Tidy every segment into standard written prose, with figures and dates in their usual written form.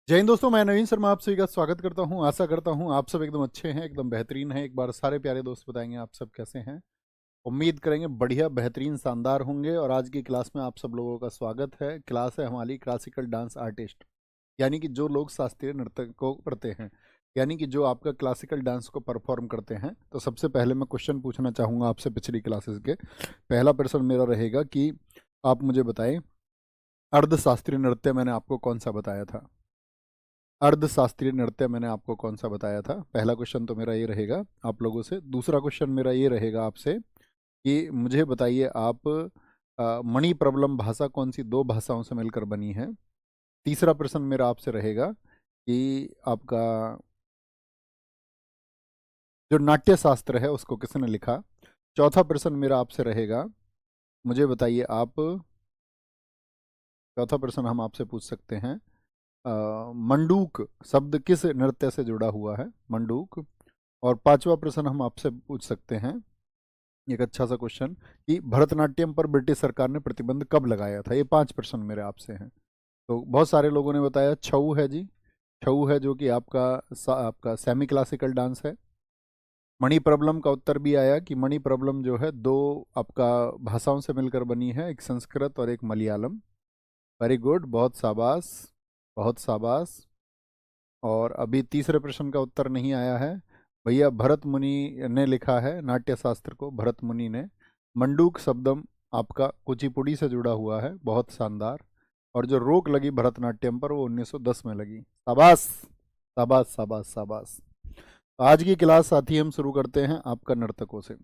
जय हिंद दोस्तों, मैं नवीन शर्मा आप सभी का स्वागत करता हूं। आशा करता हूं आप सब एकदम अच्छे हैं, एकदम बेहतरीन हैं। एक बार सारे प्यारे दोस्त बताएंगे आप सब कैसे हैं। उम्मीद करेंगे बढ़िया बेहतरीन शानदार होंगे। और आज की क्लास में आप सब लोगों का स्वागत है। क्लास है हमारी क्लासिकल डांस आर्टिस्ट, यानी कि जो लोग शास्त्रीय नृत्य को करते हैं, यानी कि जो आपका क्लासिकल डांस को परफॉर्म करते हैं। तो सबसे पहले मैं क्वेश्चन पूछना चाहूँगा आपसे पिछली क्लासेस के। पहला प्रश्न मेरा रहेगा कि आप मुझे बताएं, अर्धशास्त्रीय नृत्य मैंने आपको कौन सा बताया था। अर्धशास्त्रीय नृत्य मैंने आपको कौन सा बताया था। पहला क्वेश्चन तो मेरा ये रहेगा आप लोगों से। दूसरा क्वेश्चन मेरा ये रहेगा आपसे कि मुझे बताइए आप, मणि प्रबलम भाषा कौन सी दो भाषाओं से मिलकर बनी है। तीसरा प्रश्न मेरा आपसे रहेगा कि आपका जो नाट्य शास्त्र है उसको किसने लिखा। चौथा प्रश्न मेरा आपसे रहेगा, मुझे बताइए आप, चौथा प्रश्न हम आपसे पूछ सकते हैं, मंडूक शब्द किस नृत्य से जुड़ा हुआ है, मंडूक। और पांचवा प्रश्न हम आपसे पूछ सकते हैं, एक अच्छा सा क्वेश्चन, कि भरतनाट्यम पर ब्रिटिश सरकार ने प्रतिबंध कब लगाया था। ये पांच प्रश्न मेरे आपसे हैं। तो बहुत सारे लोगों ने बताया छऊ है जी, छऊ है, जो कि आपका सेमी क्लासिकल डांस है। मणि प्रबलम का उत्तर भी आया कि मणि प्रबलम जो है दो आपका भाषाओं से मिलकर बनी है, एक संस्कृत और एक मलयालम। वेरी गुड, बहुत शाबाश, बहुत शाबाश। और अभी तीसरे प्रश्न का उत्तर नहीं आया है भैया। भरत मुनि ने लिखा है नाट्य शास्त्र को, भरत मुनि ने। मंडूक शब्दम आपका कुचिपुड़ी से जुड़ा हुआ है, बहुत शानदार। और जो रोक लगी भरतनाट्यम पर वो 1910 में लगी। शाबाश, शाबाश, शाबाश, शाबाश। तो आज की क्लास साथी हम शुरू करते हैं आपका नर्तकों से।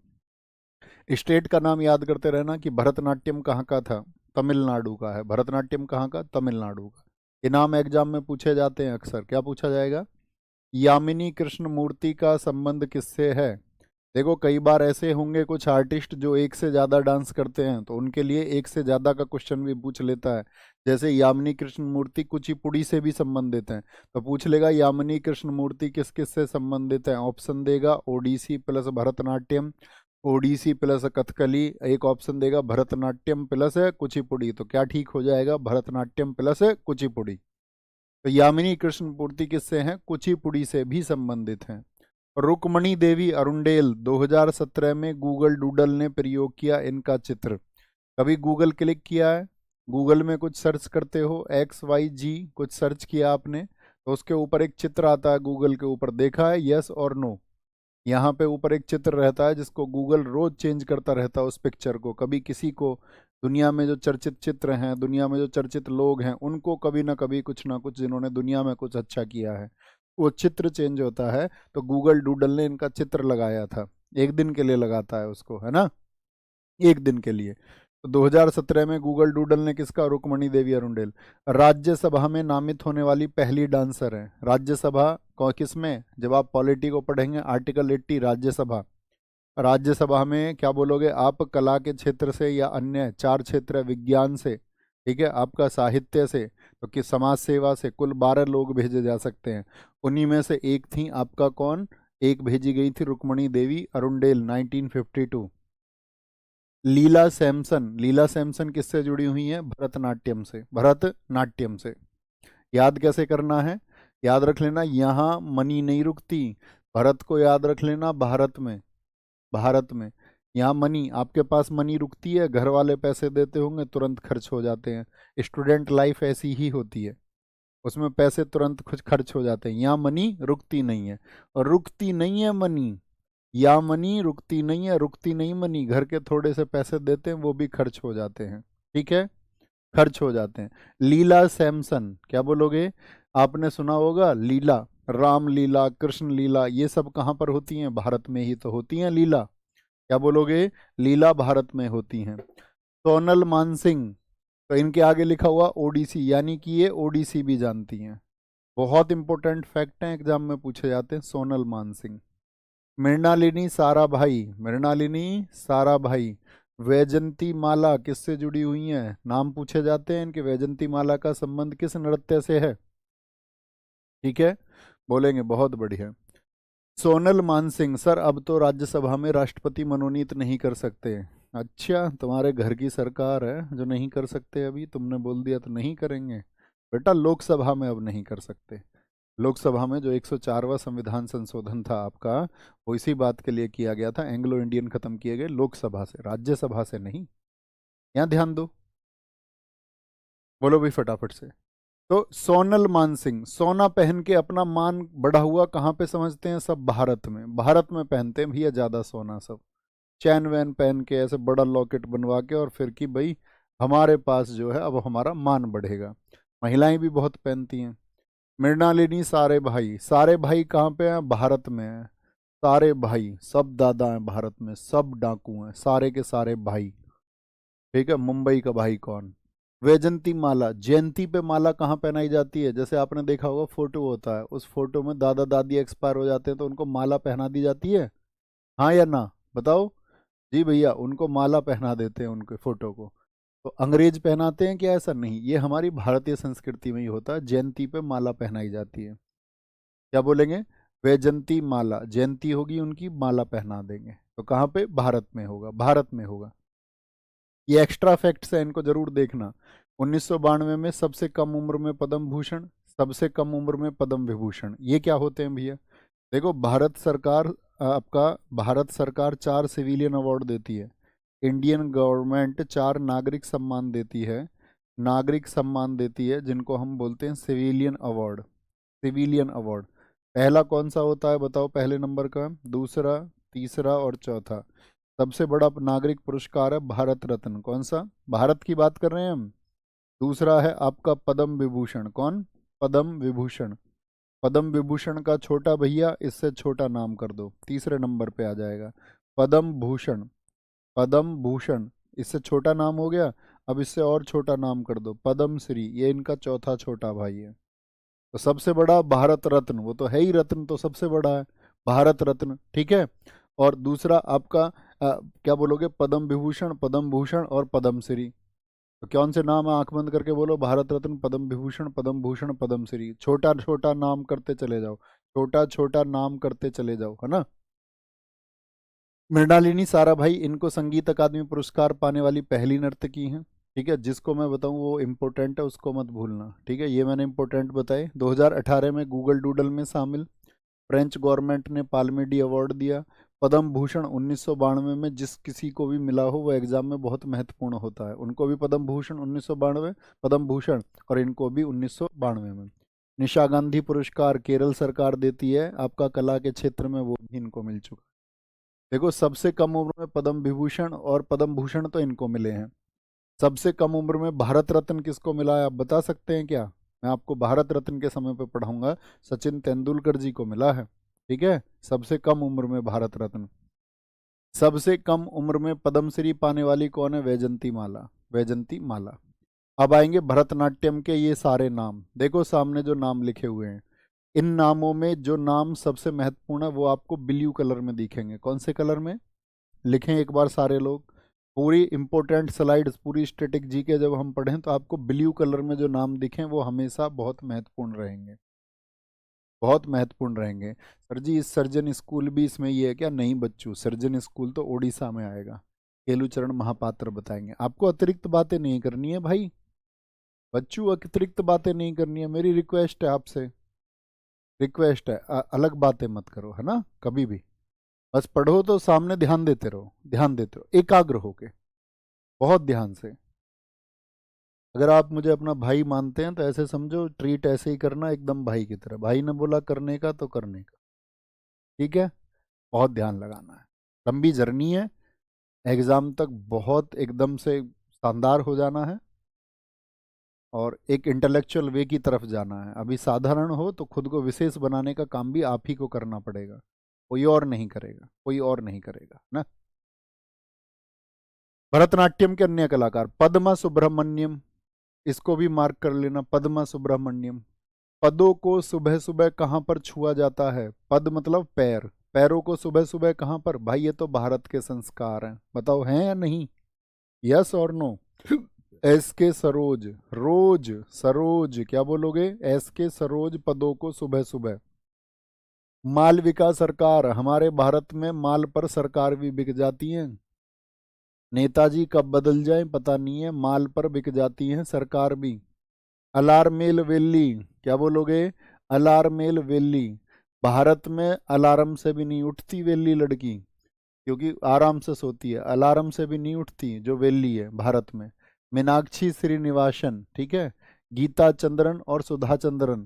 स्टेट का नाम याद करते रहना कि भरतनाट्यम कहाँ का था, तमिलनाडु का है। भरतनाट्यम कहाँ का, तमिलनाडु का। ये नाम एग्जाम में पूछे जाते हैं अक्सर। क्या पूछा जाएगा, यामिनी कृष्ण मूर्ति का संबंध किससे है। देखो कई बार ऐसे होंगे कुछ आर्टिस्ट जो एक से ज़्यादा डांस करते हैं, तो उनके लिए एक से ज़्यादा का क्वेश्चन भी पूछ लेता है। जैसे यामिनी कृष्ण मूर्ति कुचिपुड़ी से भी संबंधित हैं, तो पूछ लेगा यामिनी कृष्ण मूर्ति किस किस से संबंधित है। ऑप्शन देगा ओडिसी प्लस भरतनाट्यम, ओडिसी प्लस कथकली। एक ऑप्शन देगा भरतनाट्यम प्लस कुचिपुड़ी। तो क्या ठीक हो जाएगा, भरतनाट्यम प्लस कुचिपुड़ी। तो यामिनी कृष्ण मूर्ति किससे हैं, कुचिपुड़ी से भी संबंधित हैं। रुक्मणी देवी अरुंडेल 2017 में गूगल डूडल ने प्रयोग किया इनका चित्र। कभी गूगल क्लिक किया है, गूगल में कुछ सर्च करते हो, XYG कुछ सर्च किया आपने, तो उसके ऊपर एक चित्र आता है गूगल के ऊपर, देखा है, यस और नो। यहाँ पे ऊपर एक चित्र रहता है जिसको गूगल रोज चेंज करता रहता है उस पिक्चर को। कभी किसी को, दुनिया में जो चर्चित चित्र हैं, दुनिया में जो चर्चित लोग हैं, उनको कभी ना कभी कुछ ना कुछ, जिन्होंने दुनिया में कुछ अच्छा किया है, वो चित्र चेंज होता है। तो गूगल डूडल ने इनका चित्र लगाया था। एक दिन के लिए लगाता है उसको, है ना, एक दिन के लिए। तो 2017 में गूगल डूडल ने किसका, रुक्मणी देवी अरुंडेल। राज्यसभा में नामित होने वाली पहली डांसर है। राज्यसभा किस में, जब आप पॉलिटी को पढ़ेंगे, आर्टिकल 80 राज्यसभा। राज्यसभा में क्या बोलोगे आप, कला के क्षेत्र से या अन्य चार क्षेत्र है, विज्ञान से, ठीक है, आपका साहित्य से, तो कि समाज सेवा से कुल 12 लोग भेजे जा सकते हैं। उन्हीं में से एक थी आपका कौन, एक भेजी गई थी रुक्मणी देवी अरुंडेल 1952। लीला सैमसन, लीला सैमसन किससे जुड़ी हुई है, भरतनाट्यम से, भरतनाट्यम से। याद कैसे करना है, याद रख लेना, यहाँ मनी नहीं रुकती। भरत को याद रख लेना भारत में, भारत में। यहाँ मनी, आपके पास मनी रुकती है, घर वाले पैसे देते होंगे तुरंत खर्च हो जाते हैं। स्टूडेंट लाइफ ऐसी ही होती है, उसमें पैसे तुरंत कुछ खर्च हो जाते हैं। यहाँ मनी रुकती नहीं है, और रुकती नहीं है मनी, या मनी रुकती नहीं है, रुकती नहीं मनी। घर के थोड़े से पैसे देते हैं, वो भी खर्च हो जाते हैं, ठीक है, खर्च हो जाते हैं। लीला सैमसन, क्या बोलोगे, आपने सुना होगा लीला, राम लीला, कृष्ण लीला, ये सब कहाँ पर होती हैं, भारत में ही तो होती हैं लीला। क्या बोलोगे, लीला भारत में होती हैं। सोनल मानसिंह, तो इनके आगे लिखा हुआ ओडिसी, यानी कि ये ओडिसी भी जानती हैं। बहुत इंपॉर्टेंट फैक्ट हैं, एग्जाम में पूछे जाते हैं। सोनल मानसिंह। मृणालिनी साराभाई, मृणालिनी साराभाई। वैजंती माला किससे जुड़ी हुई हैं, नाम पूछे जाते हैं इनके। वैजंती माला का संबंध किस नृत्य से है, ठीक है, बोलेंगे, बहुत बढ़िया। सोनल मानसिंह, सर अब तो राज्यसभा में राष्ट्रपति मनोनीत नहीं कर सकते। अच्छा, तुम्हारे घर की सरकार है जो नहीं कर सकते, अभी तुमने बोल दिया तो नहीं करेंगे। बेटा लोकसभा में अब नहीं कर सकते। लोकसभा में जो 104वां संविधान संशोधन था आपका, वो इसी बात के लिए किया गया था, एंग्लो इंडियन खत्म किए गए लोकसभा से, राज्यसभा से नहीं। यहाँ ध्यान दो, बोलो भी फटाफट से। तो सोनल मानसिंह, सोना पहन के अपना मान बढ़ा हुआ कहाँ पे समझते हैं सब? भारत में, भारत में पहनते हैं भैया ज्यादा सोना सब, चैन वैन पहन के ऐसे बड़ा लॉकेट बनवा के, और फिर कि भाई हमारे पास जो है अब हमारा मान बढ़ेगा। महिलाएं भी बहुत पहनती हैं। मृणालिनी, सारे भाई, सारे भाई कहाँ पे हैं? भारत में हैं। सारे भाई सब दादा हैं भारत में, सब डाकू हैं, सारे के सारे भाई। ठीक है, मुंबई का भाई कौन? वैजंती माला, जयंती पे माला कहाँ पहनाई जाती है? जैसे आपने देखा होगा फोटो होता है, उस फोटो में दादा दादी एक्सपायर हो जाते हैं तो उनको माला पहना दी जाती है, हाँ या ना? बताओ। जी भैया, उनको माला पहना देते हैं उनके फोटो को। तो अंग्रेज पहनाते हैं क्या? ऐसा नहीं, ये हमारी भारतीय संस्कृति में ही होता है, जयंती पे माला पहनाई जाती है। क्या बोलेंगे? वैजंती माला, जयंती होगी उनकी, माला पहना देंगे। तो कहाँ पे? भारत में होगा, भारत में होगा। ये एक्स्ट्रा फैक्ट्स है, इनको जरूर देखना। 1992 में सबसे कम उम्र में पद्म भूषण, सबसे कम उम्र में पद्म विभूषण, ये क्या होते हैं भैया? देखो, भारत सरकार आपका, भारत सरकार 4 सिविलियन अवार्ड देती है, इंडियन गवर्नमेंट 4 नागरिक सम्मान देती है, नागरिक सम्मान देती है जिनको हम बोलते हैं सिविलियन अवार्ड। सिविलियन अवार्ड पहला कौन सा होता है बताओ? पहले नंबर का, दूसरा, तीसरा और चौथा। सबसे बड़ा नागरिक पुरस्कार है भारत रत्न, कौन सा? भारत की बात कर रहे हैं हम। दूसरा है आपका पद्म विभूषण, कौन? पद्म विभूषण। पद्म विभूषण का छोटा भैया, इससे छोटा नाम कर दो, तीसरे नंबर पे आ जाएगा। पद्म भूषण, पद्म भूषण, इससे छोटा नाम हो गया। अब इससे और छोटा नाम कर दो, पद्म श्री, ये इनका चौथा छोटा भाई है। तो सबसे बड़ा भारत रत्न, वो तो है ही रत्न, तो सबसे बड़ा है भारत रत्न, ठीक है। और दूसरा आपका क्या बोलोगे? पद्म विभूषण, पद्म भूषण और पद्म श्री। तो कौन से नाम है? आंख बंद करके बोलो, भारत रत्न, पद्म विभूषण, पद्म भूषण, पद्म श्री। छोटा छोटा नाम करते चले जाओ, छोटा छोटा नाम करते चले जाओ, है ना। मृणालिनी साराभाई, इनको संगीत अकादमी पुरस्कार पाने वाली पहली नर्तकी हैं। ठीक है, जिसको मैं बताऊं वो इम्पोर्टेंट है, उसको मत भूलना, ठीक है। ये मैंने इम्पोर्टेंट बताए। 2018 में गूगल डूडल में शामिल, फ्रेंच गवर्नमेंट ने पाल्मे डी अवार्ड दिया। पद्म भूषण 1992 में जिस किसी को भी मिला हो वो एग्जाम में बहुत महत्वपूर्ण होता है, उनको भी पद्म भूषण 1992, पद्म भूषण, और इनको भी 1992 में। निशा गांधी पुरस्कार केरल सरकार देती है, आपका कला के क्षेत्र में, वो भी इनको मिल चुका। देखो, सबसे कम उम्र में पद्म विभूषण और पद्म भूषण तो इनको मिले हैं। सबसे कम उम्र में भारत रत्न किसको मिला है, आप बता सकते हैं क्या? मैं आपको भारत रत्न के समय पे पढ़ाऊंगा, सचिन तेंदुलकर जी को मिला है, ठीक है, सबसे कम उम्र में भारत रत्न। सबसे कम उम्र में पद्मश्री पाने वाली कौन है? वैजंती माला, वैजंती माला। अब आएंगे भरतनाट्यम के ये सारे नाम, देखो सामने जो नाम लिखे हुए हैं, इन नामों में जो नाम सबसे महत्वपूर्ण है वो आपको ब्लू कलर में दिखेंगे। कौन से कलर में? लिखें एक बार सारे लोग। पूरी इंपॉर्टेंट स्लाइड्स, पूरी स्टैटिक जीके जब हम पढ़ें तो आपको ब्लू कलर में जो नाम दिखें वो हमेशा बहुत महत्वपूर्ण रहेंगे, बहुत महत्वपूर्ण रहेंगे। सर जी, इस सर्जन स्कूल भी इसमें ये है क्या? नहीं बच्चों, सर्जन स्कूल तो ओडिशा में आएगा, केलुचरण महापात्र बताएंगे आपको। अतिरिक्त बातें नहीं करनी है भाई, बच्चों अतिरिक्त बातें नहीं करनी है, मेरी रिक्वेस्ट है आपसे, रिक्वेस्ट है। अलग बातें मत करो, है ना, कभी भी। बस पढ़ो तो सामने ध्यान देते रहो, ध्यान देते रहो एकाग्र होके, बहुत ध्यान से। अगर आप मुझे अपना भाई मानते हैं तो ऐसे समझो, ट्रीट ऐसे ही करना एकदम भाई की तरह, भाई ने बोला करने का तो करने का, ठीक है। बहुत ध्यान लगाना है, लंबी जर्नी है, एग्जाम तक बहुत एकदम से शानदार हो जाना है, और एक इंटेलेक्चुअल वे की तरफ जाना है। अभी साधारण हो तो खुद को विशेष बनाने का काम भी आप ही को करना पड़ेगा, कोई और नहीं करेगा, कोई और नहीं करेगा ना। भरतनाट्यम के अन्य कलाकार, पद्मा सुब्रमण्यम, इसको भी मार्क कर लेना, पद्मा सुब्रमण्यम। पदों को सुबह सुबह कहाँ पर छुआ जाता है? पद मतलब पैर, पैरों को सुबह सुबह कहाँ पर? भाई ये तो भारत के संस्कार हैं, बताओ हैं या नहीं? यस और नो? एस के सरोज, रोज, सरोज, क्या बोलोगे? एस के सरोज पदों को सुबह सुबह। मालविका सरकार, हमारे भारत में माल पर सरकार भी बिक जाती है, नेताजी कब बदल जाए पता नहीं है, माल पर बिक जाती है सरकार भी। अलारमेल वेली, क्या बोलोगे? अलारमेल वेली। भारत में अलार्म से भी नहीं उठती वेली लड़की, क्योंकि आराम से सोती है। अलार्म से भी नहीं उठती जो वेली है भारत में। मीनाक्षी श्रीनिवासन, ठीक है। गीता चंद्रन और सुधा चंद्रन।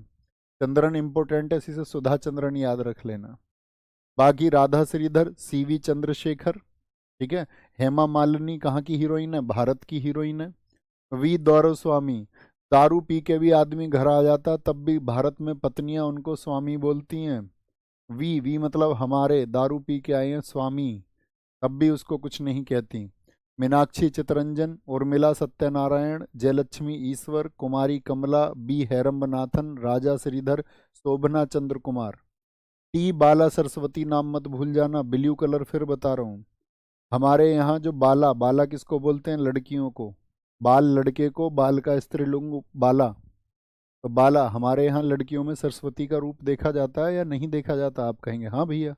चंद्रन इंपॉर्टेंट है, इसी से सुधा चंद्रन याद रख लेना। बाकी राधा श्रीधर, सीवी चंद्रशेखर, ठीक है। हेमा मालिनी कहाँ की हीरोइन है? भारत की हीरोइन है। वी गौरव स्वामी, दारू पी के भी आदमी घर आ जाता तब भी भारत में पत्नियां उनको स्वामी बोलती हैं। वी मतलब हमारे, दारू पी के आए हैं स्वामी, तब भी उसको कुछ नहीं कहती। मीनाक्षी चितरंजन, उर्मिला सत्यनारायण, जयलक्ष्मी ईश्वर, कुमारी कमला, बी हैरम्बनाथन, राजा श्रीधर, शोभना चंद्र कुमार। टी बाला सरस्वती नाम मत भूल जाना, ब्लू कलर फिर बता रहा हूँ। हमारे यहाँ जो बाला, बाला किसको बोलते हैं? लड़कियों को। बाल लड़के को, बाल का स्त्रीलिंग बाला। तो बाला हमारे यहाँ लड़कियों में सरस्वती का रूप देखा जाता है या नहीं देखा जाता? आप कहेंगे हाँ भैया,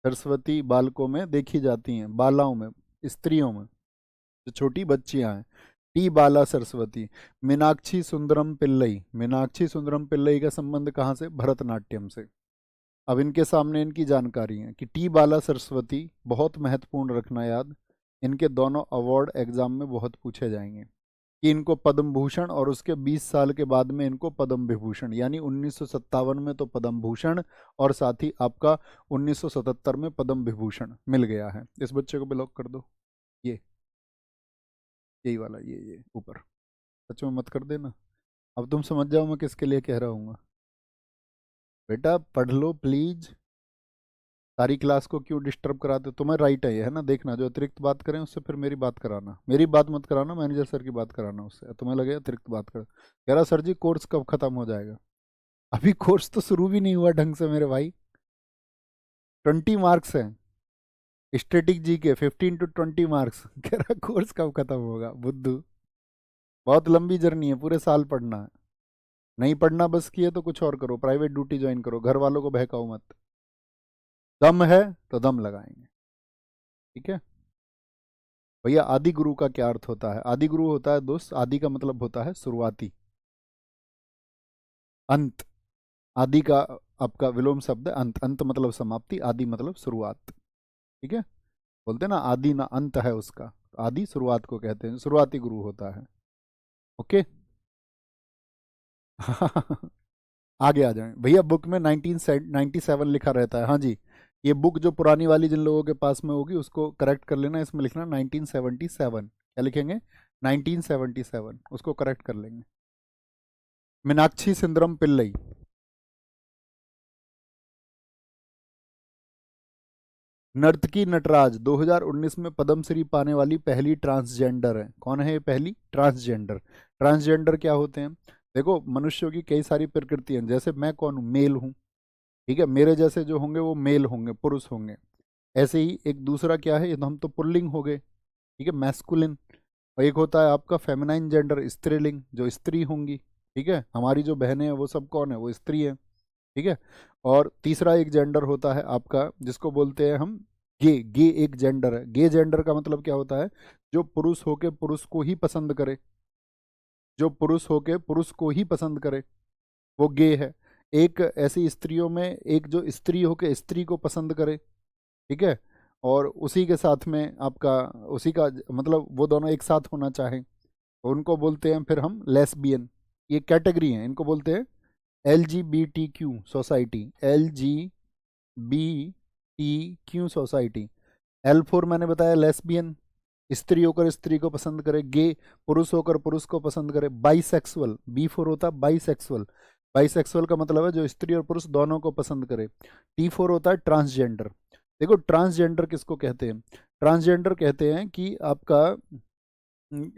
सरस्वती बालकों में देखी जाती हैं, बालाओं में, स्त्रियों में, जो छोटी बच्चियां हैं। टी बाला सरस्वती। मीनाक्षी सुंदरम पिल्लई, मीनाक्षी सुंदरम पिल्लई का संबंध कहाँ से? भरतनाट्यम से। अब इनके सामने इनकी जानकारी है कि टी बाला सरस्वती, बहुत महत्वपूर्ण रखना याद, इनके दोनों अवार्ड एग्जाम में बहुत पूछे जाएंगे, कि इनको पद्म भूषण और उसके 20 साल के बाद में इनको पद्म विभूषण, यानी 1957 में तो पद्म भूषण और साथ ही आपका 1977 में पद्म विभूषण मिल गया है। इस बच्चे को ब्लॉक कर दो, ये यही वाला, ये ऊपर। सच में मत कर देना। अब तुम समझ जाओ मैं किसके लिए कह रहा हूँ। बेटा पढ़ लो प्लीज, सारी क्लास को क्यों डिस्टर्ब कराते हो? तुम्हें राइट है ये, है ना? देखना, जो अतिरिक्त बात करें उससे फिर मेरी बात कराना, मेरी बात मत कराना, मैनेजर सर की बात कराना उससे। तुम्हें लगे अतिरिक्त बात कर, कह रहा सर जी कोर्स कब खत्म हो जाएगा? अभी कोर्स तो शुरू भी नहीं हुआ ढंग से मेरे भाई। 20 मार्क्स हैं स्टैटिक जी के, 15 to 20 मार्क्स। कह रहा कोर्स कब खत्म होगा? बुद्धू, बहुत लंबी जर्नी है, पूरे साल पढ़ना है। नहीं पढ़ना बस किए तो कुछ और करो, प्राइवेट ड्यूटी ज्वाइन करो, घर वालों को बहकाओ मत। दम है तो दम लगाएंगे, ठीक है भैया। आदि गुरु का क्या अर्थ होता है? आदि गुरु होता है दोस्त, आदि का मतलब होता है शुरुआती, अंत। आदि का आपका विलोम शब्द है अंत, अंत मतलब समाप्ति, आदि मतलब शुरुआत, ठीक है। बोलते हैं ना आदि ना अंत है उसका, आदि शुरुआत को कहते हैं, शुरुआती गुरु होता है। ओके। आगे आ जाएं भैया। बुक में 1997 लिखा रहता है, हाँ जी। ये बुक जो पुरानी वाली जिन लोगों के पास में होगी उसको करेक्ट कर लेना, इसमें लिखना 1977। क्या लिखेंगे? 1977, उसको करेक्ट कर लेंगे। मीनाक्षी सुंदरम पिल्लई, नर्तकी नटराज 2019 में पद्मश्री पाने वाली पहली ट्रांसजेंडर है। कौन है ये पहली ट्रांसजेंडर? ट्रांसजेंडर क्या होते हैं? देखो मनुष्यों की कई सारी प्रकृति हैं, जैसे मैं कौन हूँ? मेल हूँ, ठीक है। मेरे जैसे जो होंगे वो मेल होंगे, पुरुष होंगे। ऐसे ही एक दूसरा क्या है, ये तो हम तो पुल्लिंग हो गए, ठीक है, मैस्कुलिन। और एक होता है आपका फेमिनाइन जेंडर, स्त्रीलिंग, जो स्त्री होंगी, ठीक है। हमारी जो बहनें हैं वो सब कौन है? वो स्त्री है, ठीक है। और तीसरा एक जेंडर होता है आपका जिसको बोलते हैं हम गे। गे एक जेंडर है। गे जेंडर का मतलब क्या होता है? जो पुरुष होके पुरुष को ही पसंद करे, जो पुरुष होके पुरुष को ही पसंद करे, वो गे है। एक ऐसी स्त्रियों में एक जो स्त्री होके स्त्री को पसंद करे, ठीक है। और उसी के साथ में आपका, उसी का मतलब वो दोनों एक साथ होना चाहें, तो उनको बोलते हैं फिर हम लेस्बियन। ये कैटेगरी हैं, इनको बोलते हैं LGBTQ society, LGBTQ society. L4 मैंने बताया लेस्बियन, स्त्री होकर स्त्री को पसंद करे। गे, पुरुष होकर पुरुष को पसंद करे। बाइसेक्सुअल, B4 होता है बाइसेक्सुअल। बाइसेक्सुअल का मतलब है जो स्त्री और पुरुष दोनों को पसंद करे। T4 होता है ट्रांसजेंडर। देखो ट्रांसजेंडर किसको कहते हैं? ट्रांसजेंडर कहते हैं कि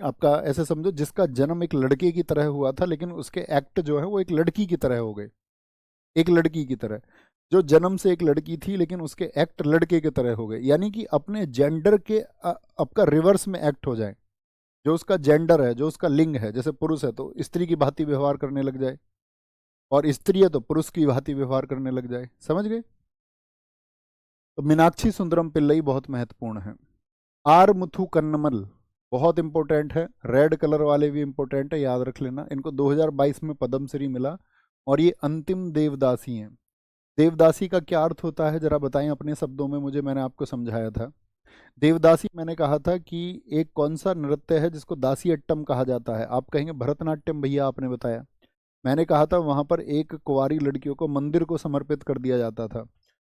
आपका ऐसे समझो जिसका जन्म एक लड़के की तरह हुआ था लेकिन उसके एक्ट जो है वो एक लड़की की तरह हो गए, एक लड़की की तरह। जो जन्म से एक लड़की थी लेकिन उसके एक्ट लड़के की तरह हो गए, यानी कि अपने जेंडर के आपका रिवर्स में एक्ट हो जाए। जो उसका जेंडर है, जो उसका लिंग है, जैसे पुरुष है तो स्त्री की भांति व्यवहार करने लग जाए, और स्त्री है तो पुरुष की भांति व्यवहार करने लग जाए। समझ गए? तो मीनाक्षी सुंदरम पिल्लई बहुत महत्वपूर्ण है। आर मुथु कन्नमल बहुत इंपॉर्टेंट है, रेड कलर वाले भी इंपॉर्टेंट है, याद रख लेना। इनको 2022 में पद्मश्री मिला और ये अंतिम देवदासी हैं। देवदासी का क्या अर्थ होता है जरा बताएं अपने शब्दों में मुझे, मैंने आपको समझाया था। देवदासी मैंने कहा था कि एक कौन सा नृत्य है जिसको दासी अट्टम कहा जाता है। आप कहेंगे भरतनाट्यम, भैया आपने बताया। मैंने कहा था वहां पर एक कुंवारी लड़कियों को मंदिर को समर्पित कर दिया जाता था,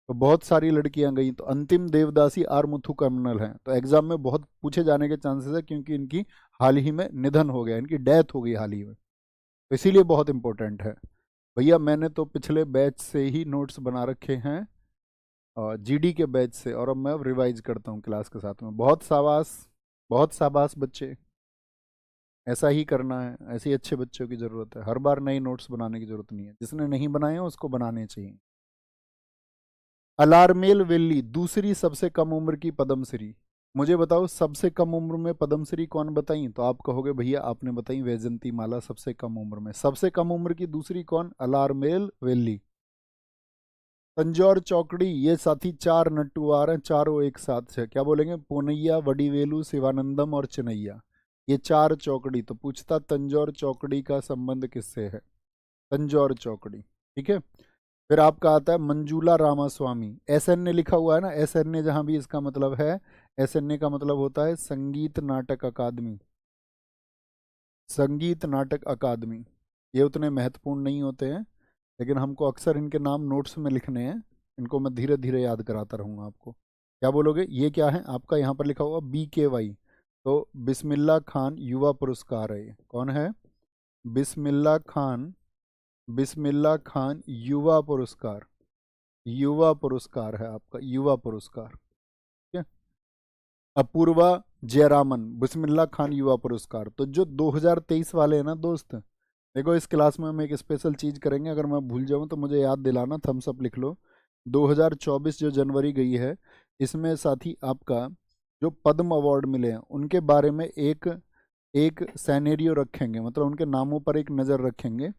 तो बहुत सारी लड़कियां गई, तो अंतिम देवदासी आर मुथु कर्नल हैं। तो एग्जाम में बहुत पूछे जाने के चांसेस है क्योंकि इनकी हाल ही में निधन हो गया, इनकी डेथ हो गई हाल ही में, तो इसीलिए बहुत इंपॉर्टेंट है। भैया मैंने तो पिछले बैच से ही नोट्स बना रखे हैं, जीडी के बैच से, और अब मैं रिवाइज करता हूँ क्लास के साथ में। बहुत शाबाश, बहुत शाबाश बच्चे, ऐसा ही करना है, ऐसे ही अच्छे बच्चों की ज़रूरत है। हर बार नए नोट्स बनाने की ज़रूरत नहीं है, जिसने नहीं बनाए हैं उसको बनाने चाहिए। अलारमेल वेल्ली दूसरी सबसे कम उम्र की पद्मश्री। मुझे बताओ सबसे कम उम्र में पद्मश्री कौन बताई? तो आप कहोगे भैया आपने बताई वैजंती माला सबसे कम उम्र में। सबसे कम उम्र की दूसरी कौन? अलारमेल वेल्ली। तंजौर चौकड़ी, ये साथी चार नट्टू आ रहे हैं, चारों एक साथ है, क्या बोलेंगे? पूनैया, वडीवेलू, शिवानंदम और चिनैया, ये चार चौकड़ी। तो पूछता तंजौर चौकड़ी का संबंध किससे है? तंजौर चौकड़ी, ठीक है। फिर आपका आता है Manjula Ramaswamy, S N A लिखा हुआ है ना, एस एन ए जहां भी इसका मतलब है, एस एन ए का मतलब होता है संगीत नाटक अकादमी, संगीत नाटक अकादमी। ये उतने महत्वपूर्ण नहीं होते हैं, लेकिन हमको अक्सर इनके नाम नोट्स में लिखने हैं, इनको मैं धीरे धीरे याद कराता रहूँगा आपको। क्या बोलोगे? ये क्या है आपका? यहाँ पर लिखा हुआ BKY, तो बिस्मिल्लाह खान युवा पुरस्कार है। ये कौन है? बिस्मिल्लाह खान, बिस्मिल्लाह खान युवा पुरस्कार, युवा पुरस्कार है आपका, युवा पुरस्कार, ठीक है। अपूर्वा जयरामन, बिस्मिल्लाह खान युवा पुरस्कार। तो जो 2023 वाले हैं ना दोस्त, देखो इस क्लास में हम एक स्पेशल चीज़ करेंगे, अगर मैं भूल जाऊं तो मुझे याद दिलाना, थम्स अप लिख लो। 2024 जो जनवरी गई है, इसमें साथी आपका जो पद्म अवार्ड मिले हैं उनके बारे में एक एक सैनेरियो रखेंगे, मतलब उनके नामों पर एक नज़र रखेंगे।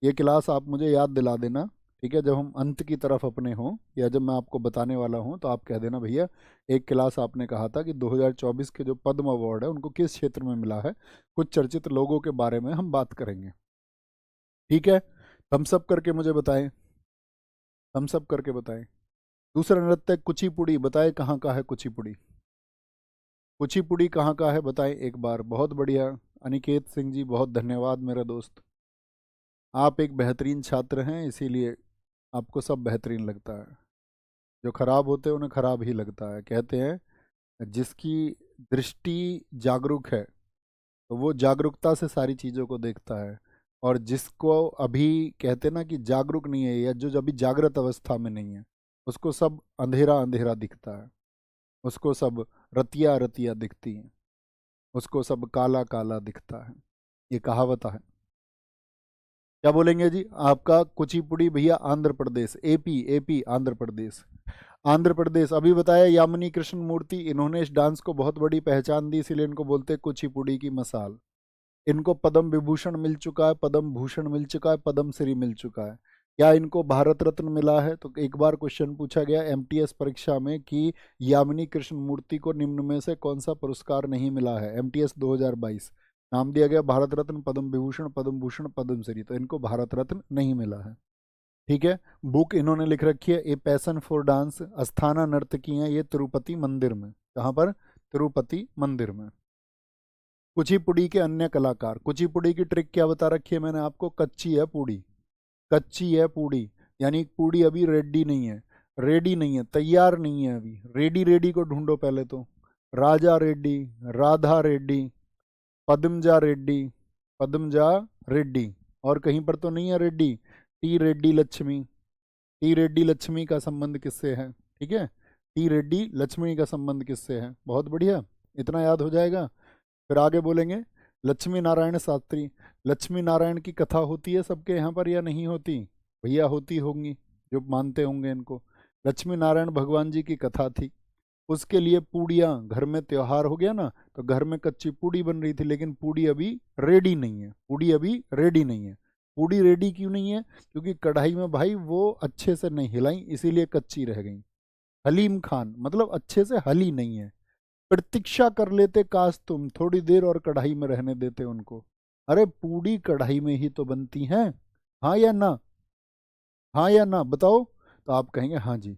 ये क्लास आप मुझे याद दिला देना, ठीक है। जब हम अंत की तरफ अपने हों या जब मैं आपको बताने वाला हूं तो आप कह देना भैया एक क्लास आपने कहा था कि 2024 के जो पद्म अवार्ड है उनको किस क्षेत्र में मिला है, कुछ चर्चित लोगों के बारे में हम बात करेंगे, ठीक है। थम्स अप करके मुझे बताएं, थम्स अप करके बताएं। दूसरा नृत्य कुचिपुड़ी, बताएं कहाँ का है कुचिपुड़ी? कुचिपुड़ी कहाँ का है बताएं एक बार। बहुत बढ़िया अनिकेत सिंह जी, बहुत धन्यवाद मेरा दोस्त। आप एक बेहतरीन छात्र हैं, इसीलिए आपको सब बेहतरीन लगता है, जो खराब होते हैं उन्हें खराब ही लगता है। कहते हैं जिसकी दृष्टि जागरूक है तो वो जागरूकता से सारी चीज़ों को देखता है, और जिसको अभी कहते हैं ना कि जागरूक नहीं है या जो अभी जागृत अवस्था में नहीं है, उसको सब अंधेरा अंधेरा दिखता है, उसको सब रतिया रतिया दिखती हैं, उसको सब काला काला दिखता है। ये कहावत है। क्या बोलेंगे जी? आपका कुचिपुड़ी भैया आंध्र प्रदेश, एपी, एपी आंध्र प्रदेश, आंध्र प्रदेश। अभी बताया यामिनी कृष्ण मूर्ति, इन्होंने इस डांस को बहुत बड़ी पहचान दी, इसीलिए इनको बोलते हैं कुचिपुड़ी की मसाल। इनको पद्म विभूषण मिल चुका है, पद्म भूषण मिल चुका है, पद्म श्री मिल चुका है। क्या इनको भारत रत्न मिला है? तो एक बार क्वेश्चन पूछा गया एमटीएस परीक्षा में कि यामिनी कृष्ण मूर्ति को निम्न में से कौन सा पुरस्कार नहीं मिला है? एमटीएस 2022 नाम दिया गया भारत रत्न, पद्म विभूषण, पद्म भूषण, पद्म श्री, तो इनको भारत रत्न नहीं मिला है, ठीक है। बुक इन्होंने लिख रखी है a passion for dance, Asthana नर्तकी हैं ये तिरुपति मंदिर में। कहाँ पर? तिरुपति मंदिर में। कुचिपुड़ी के अन्य कलाकार, कुचिपुड़ी की ट्रिक क्या बता रखी है मैंने आपको? कच्ची है पूड़ी, कच्ची है पूड़ी, यानी पूड़ी अभी रेडी नहीं है, रेडी नहीं है, तैयार नहीं है अभी। रेडी रेडी को ढूंढो पहले तो। राजा रेड्डी, राधा रेड्डी, पद्मजा रेड्डी, पद्मजा रेड्डी, और कहीं पर तो नहीं है रेड्डी। टी रेड्डी लक्ष्मी, टी रेड्डी लक्ष्मी का संबंध किससे है? ठीक है, टी रेड्डी लक्ष्मी का संबंध किससे है? बहुत बढ़िया, इतना याद हो जाएगा। फिर आगे बोलेंगे लक्ष्मी नारायण शास्त्री। लक्ष्मी नारायण की कथा होती है सबके यहाँ पर या नहीं होती? भैया होती होंगी, जो मानते होंगे इनको। लक्ष्मी नारायण भगवान जी की कथा थी, उसके लिए पूड़ियाँ, घर में त्योहार हो गया ना, तो घर में कच्ची पूड़ी बन रही थी, लेकिन पूड़ी अभी रेडी नहीं है, पूड़ी अभी रेडी नहीं है। पूड़ी रेडी क्यों नहीं है? क्योंकि कढ़ाई में भाई वो अच्छे से नहीं हिलाई, इसीलिए कच्ची रह गई। हलीम खान मतलब अच्छे से हली नहीं है, प्रतीक्षा कर लेते काश तुम थोड़ी देर और कढ़ाई में रहने देते उनको। अरे पूड़ी कढ़ाई में ही तो बनती हैं, हाँ या ना? हाँ या ना बताओ? तो आप कहेंगे हाँ जी।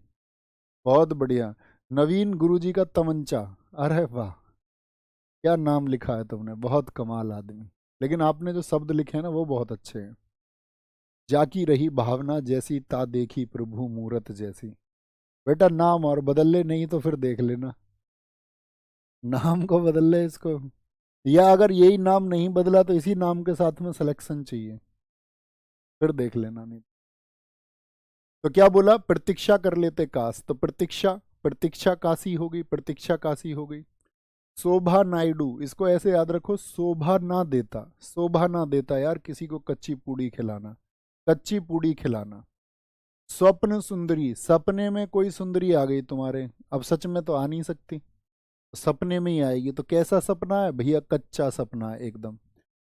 बहुत बढ़िया। नवीन गुरुजी का तमंचा। अरे वाह, क्या नाम लिखा है तुमने, बहुत कमाल आदमी। लेकिन आपने जो शब्द लिखे हैं ना वो बहुत अच्छे हैं। जाकी रही भावना जैसी ता देखी प्रभु मूरत जैसी। बेटा नाम और बदल ले, नहीं तो फिर देख लेना, नाम को बदल ले इसको। या अगर यही नाम नहीं बदला तो इसी नाम के साथ में सिलेक्शन चाहिए, फिर देख लेना नहीं। तो क्या बोला, प्रतीक्षा कर लेते काश, तो प्रतीक्षा, प्रतीक्षा काशी हो गई, प्रतीक्षा काशी हो गई। शोभा नायडू, इसको ऐसे याद रखो, शोभा ना देता, शोभा ना देता यार किसी को कच्ची पूड़ी खिलाना, कच्ची पूड़ी खिलाना। स्वप्न सुंदरी, सपने में कोई सुंदरी आ गई तुम्हारे, अब सच में तो आ नहीं सकती, सपने में ही आएगी, तो कैसा सपना है भैया, कच्चा सपना है एकदम,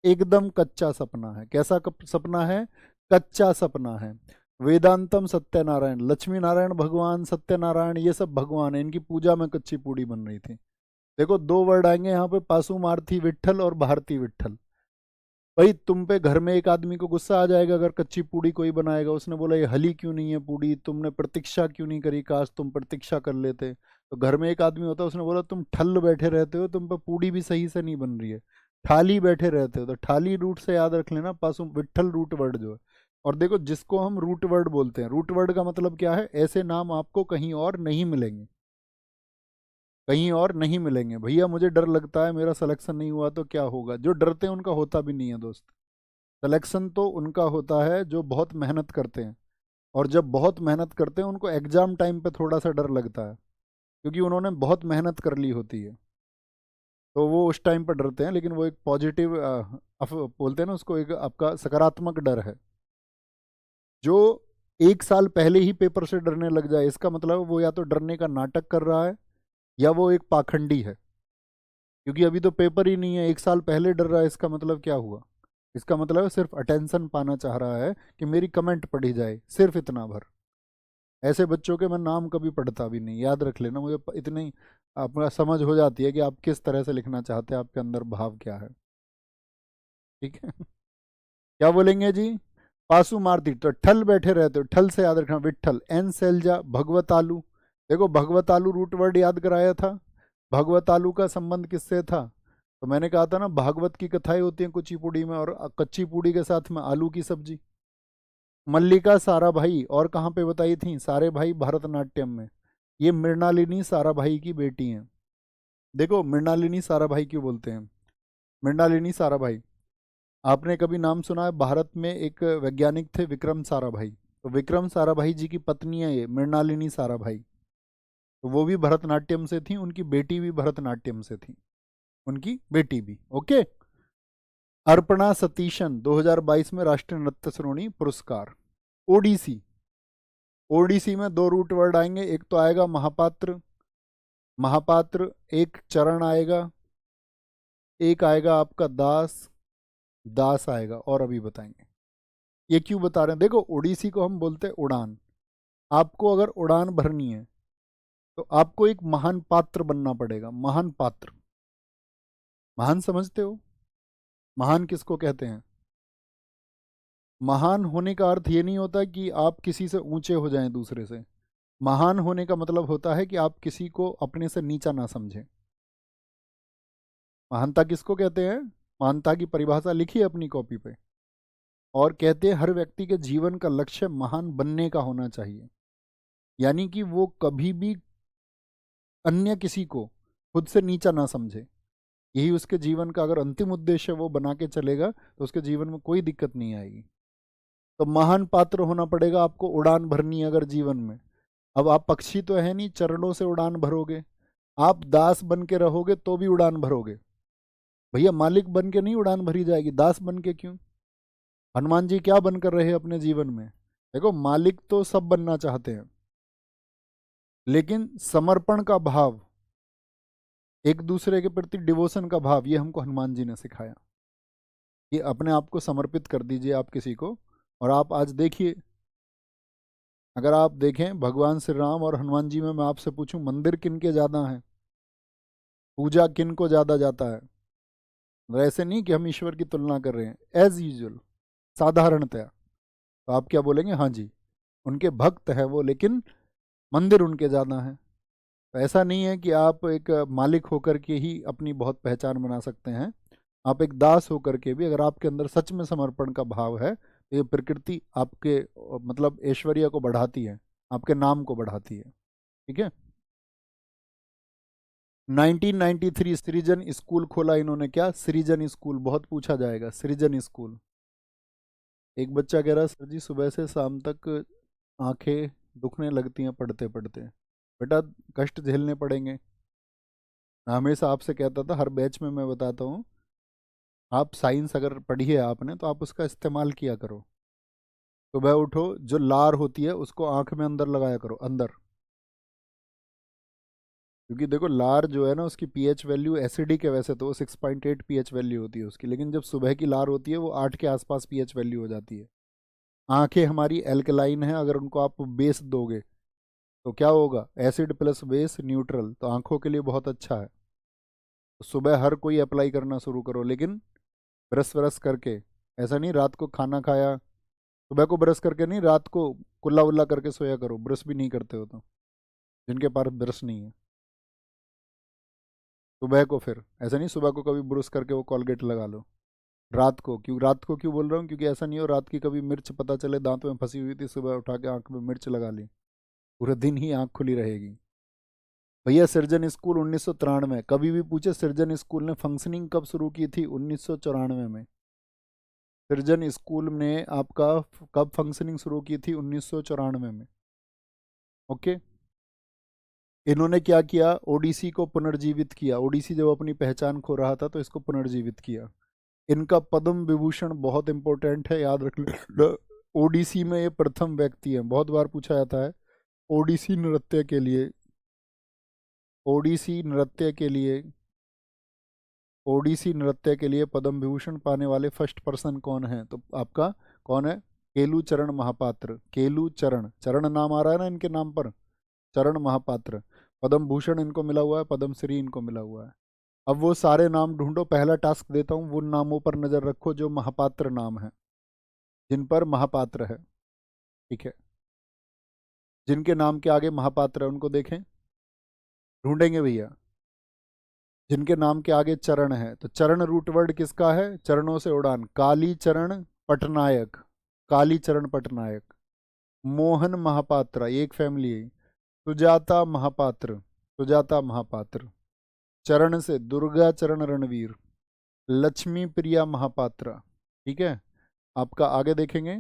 एकदम कच्चा सपना है। कैसा सपना है, कच्चा सपना है। वेदांतम सत्यनारायण, लक्ष्मी नारायण भगवान, सत्यनारायण, ये सब भगवान है, इनकी पूजा में कच्ची पूड़ी बन रही थी। देखो दो वर्ड आएंगे यहाँ पे, पासुमार्थी विट्ठल और भारती विट्ठल। भाई तुम पे घर में एक आदमी को गुस्सा आ जाएगा अगर कच्ची पूड़ी कोई बनाएगा, उसने बोला ये हली क्यों नहीं है पूड़ी, तुमने प्रतीक्षा क्यों नहीं करी, काश तुम प्रतीक्षा कर लेते। तो घर में एक आदमी होता है, उसने बोला तुम ठल बैठे रहते हो, तुम पे पूड़ी भी सही से नहीं बन रही है, ठाली बैठे रहते हो। तो ठाली रूट से याद रख लेना, पासु विट्ठल रूट वर्ड जो है। और देखो जिसको हम रूट वर्ड बोलते हैं, रूट वर्ड का मतलब क्या है, ऐसे नाम आपको कहीं और नहीं मिलेंगे, कहीं और नहीं मिलेंगे। भैया मुझे डर लगता है मेरा सिलेक्शन नहीं हुआ तो क्या होगा, जो डरते हैं उनका होता भी नहीं है दोस्त। सिलेक्शन तो उनका होता है जो बहुत मेहनत करते हैं, और जब बहुत मेहनत करते हैं उनको एग्जाम टाइम पे थोड़ा सा डर लगता है, क्योंकि उन्होंने बहुत मेहनत कर ली होती है, तो वो उस टाइम पर डरते हैं। लेकिन वो एक पॉजिटिव बोलते हैं ना उसको, एक आपका सकारात्मक डर है। जो एक साल पहले ही पेपर से डरने लग जाए, इसका मतलब वो या तो डरने का नाटक कर रहा है, या वो एक पाखंडी है। क्योंकि अभी तो पेपर ही नहीं है, एक साल पहले डर रहा है, इसका मतलब क्या हुआ, इसका मतलब सिर्फ अटेंशन पाना चाह रहा है कि मेरी कमेंट पढ़ी जाए, सिर्फ इतना भर। ऐसे बच्चों के मैं नाम कभी पढ़ता भी नहीं, याद रख लेना, मुझे इतनी अपना समझ हो जाती है कि आप किस तरह से लिखना चाहते हैं, आपके अंदर भाव क्या है। ठीक है। क्या बोलेंगे जी, पासु मारती, तो ठल बैठे रहते हो, ठल से याद रखना, विट्ठल, एन सैलजा, भगवत आलू। देखो भगवत आलू रूट वर्ड याद कराया था, भगवत आलू का संबंध किससे था, तो मैंने कहा था ना भागवत की कथाएं होती हैं कुची पूड़ी में, और कच्ची पूड़ी के साथ में आलू की सब्जी। मल्लिका साराभाई, और कहाँ पे बताई थी, सारे भाई भरतनाट्यम में। ये मृणालिनी साराभाई की बेटी हैं। देखो मृणालिनी साराभाई क्यों बोलते हैं, मृणालिनी साराभाई, आपने कभी नाम सुना है, भारत में एक वैज्ञानिक थे विक्रम साराभाई, तो विक्रम साराभाई जी की पत्नी है ये मृणालिनी साराभाई। तो वो भी भरतनाट्यम से थी, उनकी बेटी भी भरतनाट्यम से थी, उनकी बेटी भी। ओके। अर्पणा सतीशन 2022 में राष्ट्रीय नृत्य श्रेणी पुरस्कार। ओडीसी, ओडीसी में दो रूट वर्ड आएंगे, एक तो आएगा महापात्र, महापात्र, एक चरण आएगा, एक आएगा आपका दास, दास आएगा, और अभी बताएंगे। ये क्यों बता रहे हैं, देखो ओडीसी को हम बोलते हैं उड़ान। आपको अगर उड़ान भरनी है तो आपको एक महान पात्र बनना पड़ेगा, महान पात्र। महान समझते हो, महान किसको कहते हैं? महान होने का अर्थ ये नहीं होता कि आप किसी से ऊंचे हो जाएं दूसरे से। महान होने का मतलब होता है कि आप किसी को अपने से नीचा ना समझें। महानता किसको कहते हैं, महानता की परिभाषा लिखी है अपनी कॉपी पे, और कहते हैं हर व्यक्ति के जीवन का लक्ष्य महान बनने का होना चाहिए। यानी कि वो कभी भी अन्य किसी को खुद से नीचा ना समझे, यही उसके जीवन का अगर अंतिम उद्देश्य वो बना के चलेगा तो उसके जीवन में कोई दिक्कत नहीं आएगी। तो महान पात्र होना पड़ेगा आपको, उड़ान भरनी है अगर जीवन में। अब आप पक्षी तो है नहीं चरणों से उड़ान भरोगे, आप दास बन के रहोगे तो भी उड़ान भरोगे। भैया मालिक बन के नहीं उड़ान भरी जाएगी, दास बन के क्यों? हनुमान जी क्या बनकर रहे अपने जीवन में, देखो मालिक तो सब बनना चाहते हैं, लेकिन समर्पण का भाव, एक दूसरे के प्रति डिवोशन का भाव, ये हमको हनुमान जी ने सिखाया कि अपने आप को समर्पित कर दीजिए आप किसी को। और आप आज देखिए, अगर आप देखें भगवान श्री राम और हनुमान जी में मैं आपसे पूछूं मंदिर किन के ज़्यादा हैं, पूजा किन को ज़्यादा जाता है? मतलब ऐसे नहीं कि हम ईश्वर की तुलना कर रहे हैं, एज यूजुअल, साधारणतया। तो आप क्या बोलेंगे? हाँ जी, उनके भक्त हैं वो, लेकिन मंदिर उनके ज़्यादा हैं। तो ऐसा नहीं है कि आप एक मालिक होकर के ही अपनी बहुत पहचान बना सकते हैं। आप एक दास होकर के भी, अगर आपके अंदर सच में समर्पण का भाव है, तो ये प्रकृति आपके मतलब ऐश्वर्य को बढ़ाती है, आपके नाम को बढ़ाती है। ठीक है। 1993 सृजन स्कूल खोला इन्होंने। क्या सृजन स्कूल? बहुत पूछा जाएगा सृजन स्कूल। एक बच्चा कह रहा है, सर जी सुबह से शाम तक आंखें दुखने लगती हैं पढ़ते पढ़ते। बेटा, कष्ट झेलने पड़ेंगे। मैं हमेशा आपसे कहता था, हर बैच में मैं बताता हूँ, आप साइंस अगर पढ़ी है आपने तो आप उसका इस्तेमाल किया करो। सुबह उठो, जो लार होती है उसको आंख में अंदर लगाया करो, अंदर। क्योंकि देखो, लार जो है ना, उसकी पीएच वैल्यू एसिडिक है, वैसे तो 6.8 पीएच वैल्यू होती है उसकी, लेकिन जब सुबह की लार होती है वो 8 के आसपास पीएच वैल्यू हो जाती है। आंखें हमारी एल्कलाइन है, अगर उनको आप बेस दोगे तो क्या होगा? एसिड प्लस बेस न्यूट्रल, तो आंखों के लिए बहुत अच्छा है। तो सुबह हर कोई अप्लाई करना शुरू करो, लेकिन ब्रश व्रश करके। ऐसा नहीं रात को खाना खाया, सुबह को ब्रश करके नहीं, रात को कुल्ला वुल्ला करके सोया करो, ब्रश भी नहीं करते हो तो, जिनके पास ब्रश नहीं है। सुबह को फिर ऐसा नहीं, सुबह को कभी ब्रश करके वो कॉलगेट लगा लो। रात को क्यों बोल रहा हूँ? क्योंकि ऐसा नहीं हो रात की कभी मिर्च पता चले दांत में फंसी हुई थी, सुबह उठा के आंख में मिर्च लगा ली, पूरे दिन ही आंख खुली रहेगी। भैया, सृजन स्कूल 1993 कभी भी पूछे, सृजन स्कूल ने फंक्शनिंग कब शुरू की थी? 1994 में। सृजन स्कूल ने आपका कब फंक्शनिंग शुरू की थी? 1994 में। ओके। इन्होंने क्या किया? ओडिसी को पुनर्जीवित किया। ओडिसी जब अपनी पहचान खो रहा था तो इसको पुनर्जीवित किया। इनका पद्म विभूषण बहुत इंपॉर्टेंट है, याद रख लो। ओडिसी में ये प्रथम व्यक्ति है, बहुत बार पूछा जाता है। ओडिसी नृत्य के लिए, ओडिसी नृत्य के लिए, ओडिसी नृत्य के लिए पद्म विभूषण पाने वाले फर्स्ट पर्सन कौन है? तो आपका कौन है? केलू चरण महापात्र। केलू चरण, चरण नाम आ रहा है ना इनके नाम पर, चरण महापात्र। पद्म भूषण इनको मिला हुआ है, पद्म श्री इनको मिला हुआ है। अब वो सारे नाम ढूंढो, पहला टास्क देता हूँ, वो नामों पर नजर रखो जो महापात्र नाम है, जिन पर महापात्र है। ठीक है, जिनके नाम के आगे महापात्र है उनको देखें, ढूंढेंगे भैया। जिनके नाम के आगे चरण है, तो चरण रूट वर्ड किसका है? चरणों से उड़ान, काली चरण पटनायक, काली चरण पटनायक। मोहन महापात्रा, ये एक फैमिली है। सुजाता महापात्र, सुजाता महापात्र। चरण से दुर्गा चरण रणवीर, लक्ष्मी प्रिया महापात्रा। ठीक है, आपका आगे देखेंगे,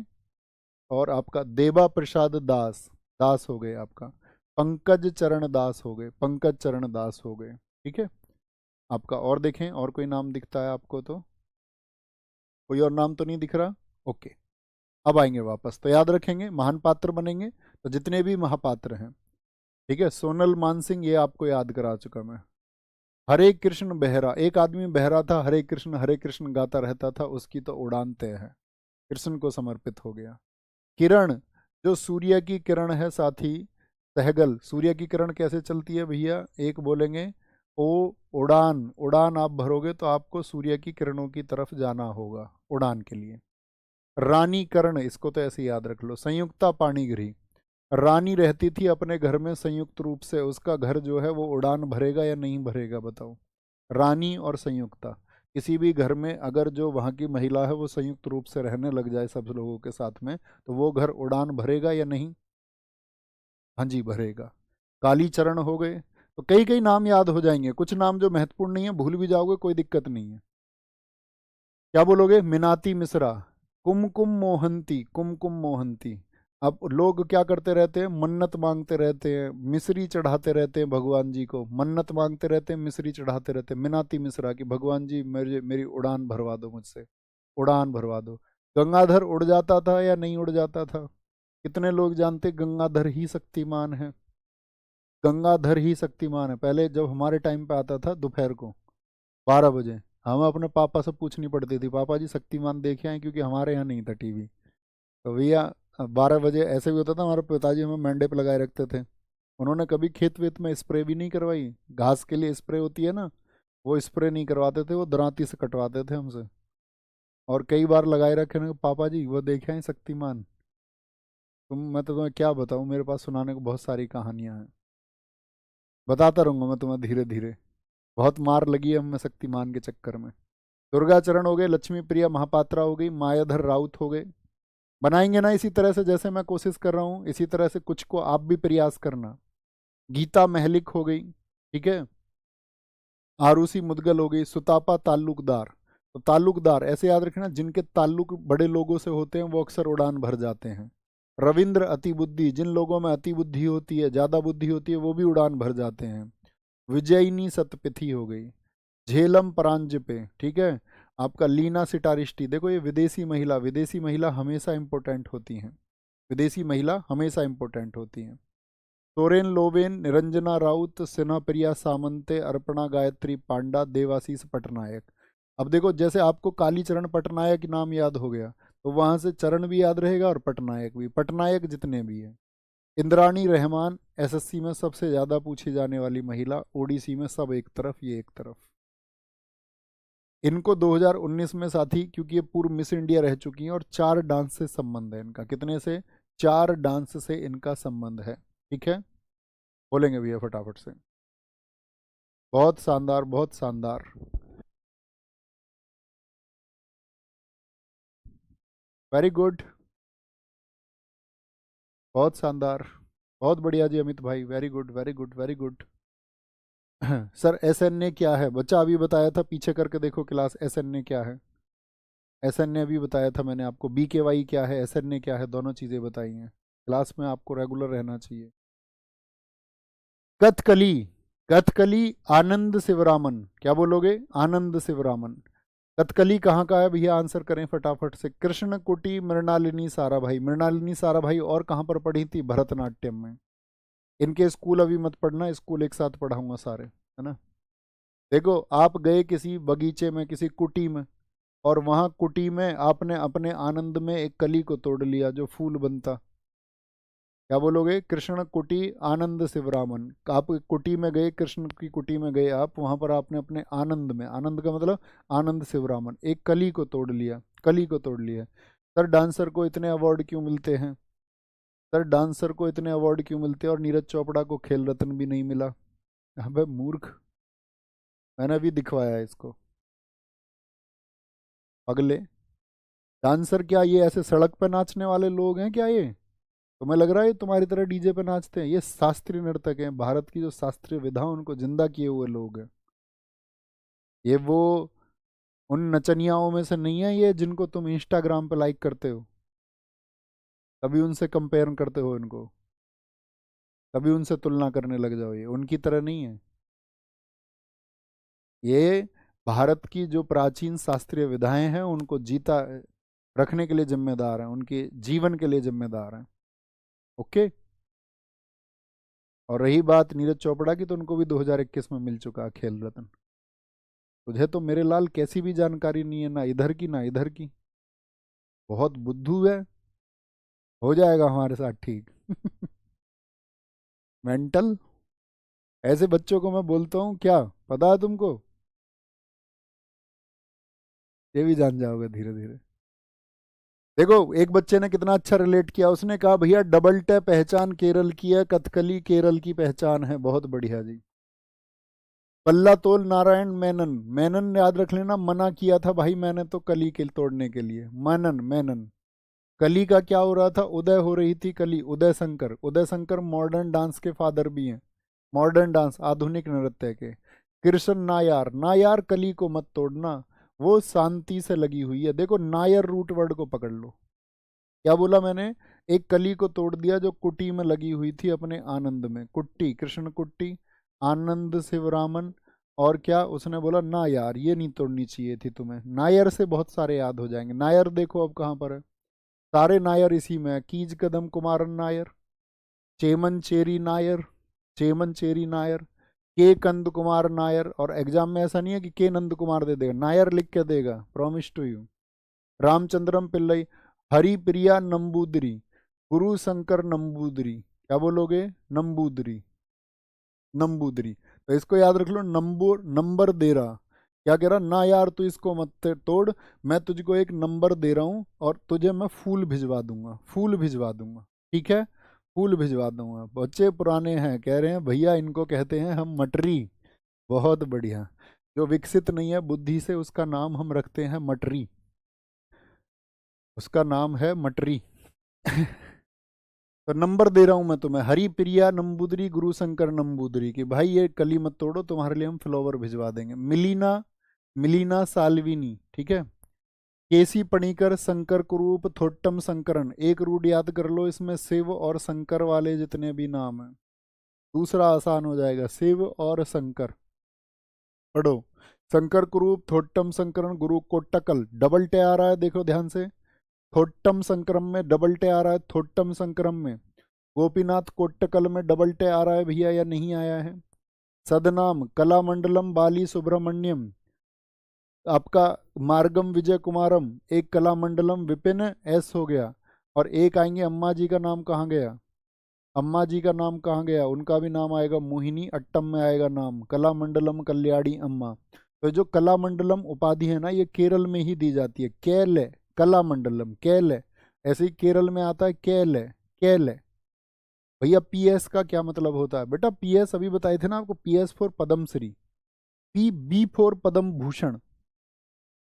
और आपका देवा प्रसाद दास, दास हो गए आपका। पंकज चरण दास हो गए, पंकज चरण दास हो गए। ठीक है, आपका और देखें, और कोई नाम दिखता है आपको तो? कोई और नाम तो नहीं दिख रहा? ओके, अब आएंगे वापस तो याद रखेंगे, महान पात्र बनेंगे तो जितने भी महापात्र हैं। ठीक है, सोनल मानसिंह, ये आपको याद करा चुका मैं। हरे कृष्ण बेहरा, एक आदमी बहरा था, हरे कृष्ण गाता रहता था, उसकी तो उड़ान तय है, कृष्ण को समर्पित हो गया। किरण, जो सूर्य की किरण है साथी, सहगल। सूर्य की किरण कैसे चलती है भैया? एक बोलेंगे ओ, उड़ान। उड़ान आप भरोगे तो आपको सूर्य की किरणों की तरफ जाना होगा उड़ान के लिए। रानी कर्ण, इसको तो ऐसे याद रख लो। संयुक्ता पाणिग्रही, रानी रहती थी अपने घर में संयुक्त रूप से, उसका घर जो है वो उड़ान भरेगा या नहीं भरेगा बताओ? रानी और संयुक्ता, किसी भी घर में अगर जो वहाँ की महिला है वो संयुक्त रूप से रहने लग जाए सब लोगों के साथ में, तो वो घर उड़ान भरेगा या नहीं? हाँ जी, भरेगा। काली चरण हो गए, तो कई कई नाम याद हो जाएंगे, कुछ नाम जो महत्वपूर्ण नहीं है भूल भी जाओगे, कोई दिक्कत नहीं है। क्या बोलोगे? मिनाती मिश्रा, कुमकुम मोहंती, कुमकुम मोहंती। अब लोग क्या करते रहते हैं? मन्नत मांगते रहते हैं, मिश्री चढ़ाते रहते हैं भगवान जी को, मन्नत मांगते रहते हैं, मिश्री चढ़ाते रहते हैं। मिनाती मिश्रा की भगवान जी मेरी उड़ान भरवा दो मुझसे, उड़ान भरवा दो। गंगाधर उड़ जाता था या नहीं उड़ जाता था? कितने लोग जानते गंगाधर ही शक्तिमान है? गंगाधर ही शक्तिमान है। पहले जब हमारे टाइम पे आता था दोपहर को 12 बजे, हमें अपने पापा से पूछनी पड़ती थी, पापा जी शक्तिमान देखे हैं, क्योंकि हमारे यहाँ नहीं था टीवी। तो भैया 12 बजे ऐसे भी होता था, हमारे पिताजी हमें मंडे पे लगाए रखते थे। उन्होंने कभी खेत वेत में स्प्रे भी नहीं करवाई, घास के लिए स्प्रे होती है ना, वो स्प्रे नहीं करवाते थे, वो दरांती से कटवाते थे हमसे। और कई बार लगाए रखे ने, पापा जी वो देखे हैं शक्तिमान। मैं तो तुम्हें क्या बताऊं, मेरे पास सुनाने को बहुत सारी कहानियां हैं। बताता रहूंगा मैं तुम्हें धीरे धीरे। बहुत मार लगी है हमें शक्तिमान के चक्कर में। दुर्गा चरण हो गए, लक्ष्मी प्रिया महापात्रा हो गई, मायाधर राउत हो गए। बनाएंगे ना इसी तरह से, जैसे मैं कोशिश कर रहा हूँ इसी तरह से कुछ को आप भी प्रयास करना। गीता महलिक हो गई, ठीक है। आरूसी मुदगल हो गई, सुतापा ताल्लुकदार। तो ताल्लुकदार ऐसे याद रखना, जिनके ताल्लुक बड़े लोगों से होते हैं वो अक्सर उड़ान भर जाते हैं। रविंद्र अतिबुद्धि, जिन लोगों में अति बुद्धि होती है, ज्यादा बुद्धि होती है, वो भी उड़ान भर जाते हैं। विजयिनी सतपिथी हो गई। झेलम परांजपे, ठीक है। आपका लीना सिटारिष्टी, देखो ये विदेशी महिला, विदेशी महिला हमेशा इंपॉर्टेंट होती हैं। विदेशी महिला हमेशा इंपॉर्टेंट होती हैं। सोरेन लोवेन, निरंजना राउत, सिन्हा प्रिया सामंते, अर्पणा गायत्री पांडा, देवाशीष पटनायक। अब देखो, जैसे आपको कालीचरण पटनायक नाम याद हो गया, तो वहां से चरण भी याद रहेगा और पटनायक भी, पटनायक जितने भी हैं। इंद्राणी रहमान, एसएससी में सबसे ज्यादा पूछी जाने वाली महिला, ओडीसी में सब एक तरफ, ये एक तरफ। इनको 2019 में साथी, क्योंकि ये पूर्व मिस इंडिया रह चुकी हैं, और 4 डांस से संबंध है इनका। कितने से? 4 डांस से इनका संबंध है, ठीक है। बोलेंगे भैया फटाफट से। बहुत शानदार, बहुत शानदार। Very good. बहुत शानदार। बहुत बढ़िया जी अमित भाई, very good very good very good. Sir SNA क्या है? बच्चा अभी बताया था, पीछे करके देखो क्लास, एसएनए क्या है। एसएनए अभी बताया था मैंने आपको। बीकेवाई क्या है, एसएनए क्या है, दोनों चीजें बताई हैं। क्लास में आपको रेगुलर रहना चाहिए। कथकली। कथकली आनंद शिवरामन, क्या बोलोगे? आनंद शिवरामन। कथकली कहाँ का है भैया, आंसर करें फटाफट से। कृष्ण कुटी मृणालिनी साराभाई, मृणालिनी साराभाई और कहाँ पर पढ़ी थी? भरतनाट्यम में। इनके स्कूल अभी मत पढ़ना, स्कूल एक साथ पढ़ाऊंगा सारे, है ना। देखो, आप गए किसी बगीचे में, किसी कुटी में, और वहां कुटी में आपने अपने आनंद में एक कली को तोड़ लिया जो फूल बनता। क्या बोलोगे? कृष्ण कुटी आनंद शिवरामन। आप कुटी में गए, कृष्ण की कुटी में गए आप, वहां पर आपने अपने आनंद में, आनंद का मतलब आनंद शिवरामन, एक कली को तोड़ लिया, कली को तोड़ लिया। सर डांसर को इतने अवार्ड क्यों मिलते हैं? सर डांसर को इतने अवार्ड क्यों मिलते हैं और नीरज चोपड़ा को खेल रत्न भी नहीं मिला? अबे मूर्ख, मैंने अभी दिखवाया है इसको। अगले डांसर क्या ये ऐसे सड़क पे नाचने वाले लोग हैं क्या? ये तुम्हें लग रहा है ये तुम्हारी तरह डीजे पे नाचते हैं? ये शास्त्रीय नर्तक हैं, भारत की जो शास्त्रीय विधा उनको जिंदा किए हुए लोग हैं। ये वो उन नचनियाओं में से नहीं है ये जिनको तुम इंस्टाग्राम पे लाइक करते हो। कभी उनसे कंपेयर करते हो इनको, कभी उनसे तुलना करने लग जाओ, ये उनकी तरह नहीं है। ये भारत की जो प्राचीन शास्त्रीय विधाएं हैं उनको जीता रखने के लिए जिम्मेदार हैं, उनके जीवन के लिए जिम्मेदार हैं। ओके। और रही बात नीरज चोपड़ा की, तो उनको भी 2021 में मिल चुका है खेल रत्न। तुझे तो मेरे लाल कैसी भी जानकारी नहीं है, ना इधर की ना इधर की। बहुत बुद्धू है। हो जाएगा हमारे साथ ठीक। मेंटल। ऐसे बच्चों को मैं बोलता हूँ क्या, पता है तुमको? ये भी जान जाओगे धीरे धीरे। देखो, एक बच्चे ने कितना अच्छा रिलेट किया, उसने कहा भैया डबल टै पहचान केरल की है, कथकली केरल की पहचान है। बहुत बढ़िया जी। पल्ला तोल नारायण मेनन, मेनन याद रख लेना, मना किया था भाई मैंने तो कली के तोड़ने के लिए। मनन, मेनन। कली का क्या हो रहा था? उदय हो रही थी कली। उदय शंकर, उदय शंकर मॉडर्न डांस के फादर भी हैं। मॉडर्न डांस, आधुनिक नृत्य के। कृष्ण नायार, नायार कली को मत तोड़ना, वो शांति से लगी हुई है। देखो नायर रूट वर्ड को पकड़ लो। क्या बोला मैंने? एक कली को तोड़ दिया जो कुटी में लगी हुई थी अपने आनंद में। कुट्टी, कृष्ण कुट्टी, आनंद शिवरामन। और क्या उसने बोला? ना यार, ये नहीं तोड़नी चाहिए थी तुम्हें। नायर से बहुत सारे याद हो जाएंगे। नायर देखो अब कहाँ पर है, सारे नायर इसी में है। कीज कदम कुमारन नायर, चेमन चेरी नायर, चेमन चेरी नायर, के कंद कुमार नायर। और एग्जाम में ऐसा नहीं है कि के नंद कुमार दे देगा, नायर लिख के देगा, promise to you. Ramachandram Pillai, Haripriya Namboodiri, Guru Shankar Namboodiri. क्या बोलोगे? नंबूदरी, नंबूदरी। तो इसको याद रख लो, नंबर नंबर दे रहा। क्या कह रहा, ना यार तू इसको मत तोड़, मैं तुझको एक नंबर दे रहा हूँ और तुझे मैं फूल भिजवा दूंगा, फूल भिजवा दूंगा, ठीक है, फूल भिजवा दूंगा। बच्चे पुराने हैं, कह रहे हैं भैया इनको कहते हैं हम मटरी। बहुत बढ़िया। जो विकसित नहीं है बुद्धि से उसका नाम हम रखते हैं मटरी, उसका नाम है मटरी। तो नंबर दे रहा हूं मैं तुम्हें, हरि प्रिया नंबूदरी गुरु शंकर नंबूदरी की, भाई ये कली मत तोड़ो, तुम्हारे लिए हम फ्लावर भिजवा देंगे। मिलीना, मिलीना साल्विनी, ठीक है। केसी पणिकर शंकर कुरूप थोट्टम शंकरन, एक रूट याद कर लो, इसमें शिव और शंकर वाले जितने भी नाम हैं। दूसरा आसान हो जाएगा, शिव और शंकर। पढ़ो, शंकर कुरूप थोट्टम शंकरन गुरु कोट्टकल, डबल टे आ रहा है देखो ध्यान से, थोट्टम संक्रम में डबल टे आ रहा है, थोट्टम संक्रम में। गोपीनाथ कोट्टकल में डबल टे आ रहा है भैया या नहीं आया है। सदनाम कलामंडलम बाली सुब्रमण्यम, आपका मार्गम विजय कुमारम, एक कलामंडलम विपिन एस हो गया। और एक आएंगे अम्मा जी का नाम कहाँ गया, अम्मा जी का नाम कहाँ गया, उनका भी नाम आएगा मोहिनी अट्टम में आएगा नाम, कलामंडलम कल्याणी अम्मा। तो जो कलामंडलम उपाधि है ना, ये केरल में ही दी जाती है, कैल है, कलामंडलम कैल है, ऐसे ही केरल में आता है कैल है, कैल है। भैया पीएस का क्या मतलब होता है बेटा, पीएस अभी बताए थे ना आपको, PS for Padmashri, P B for Padma Bhushan,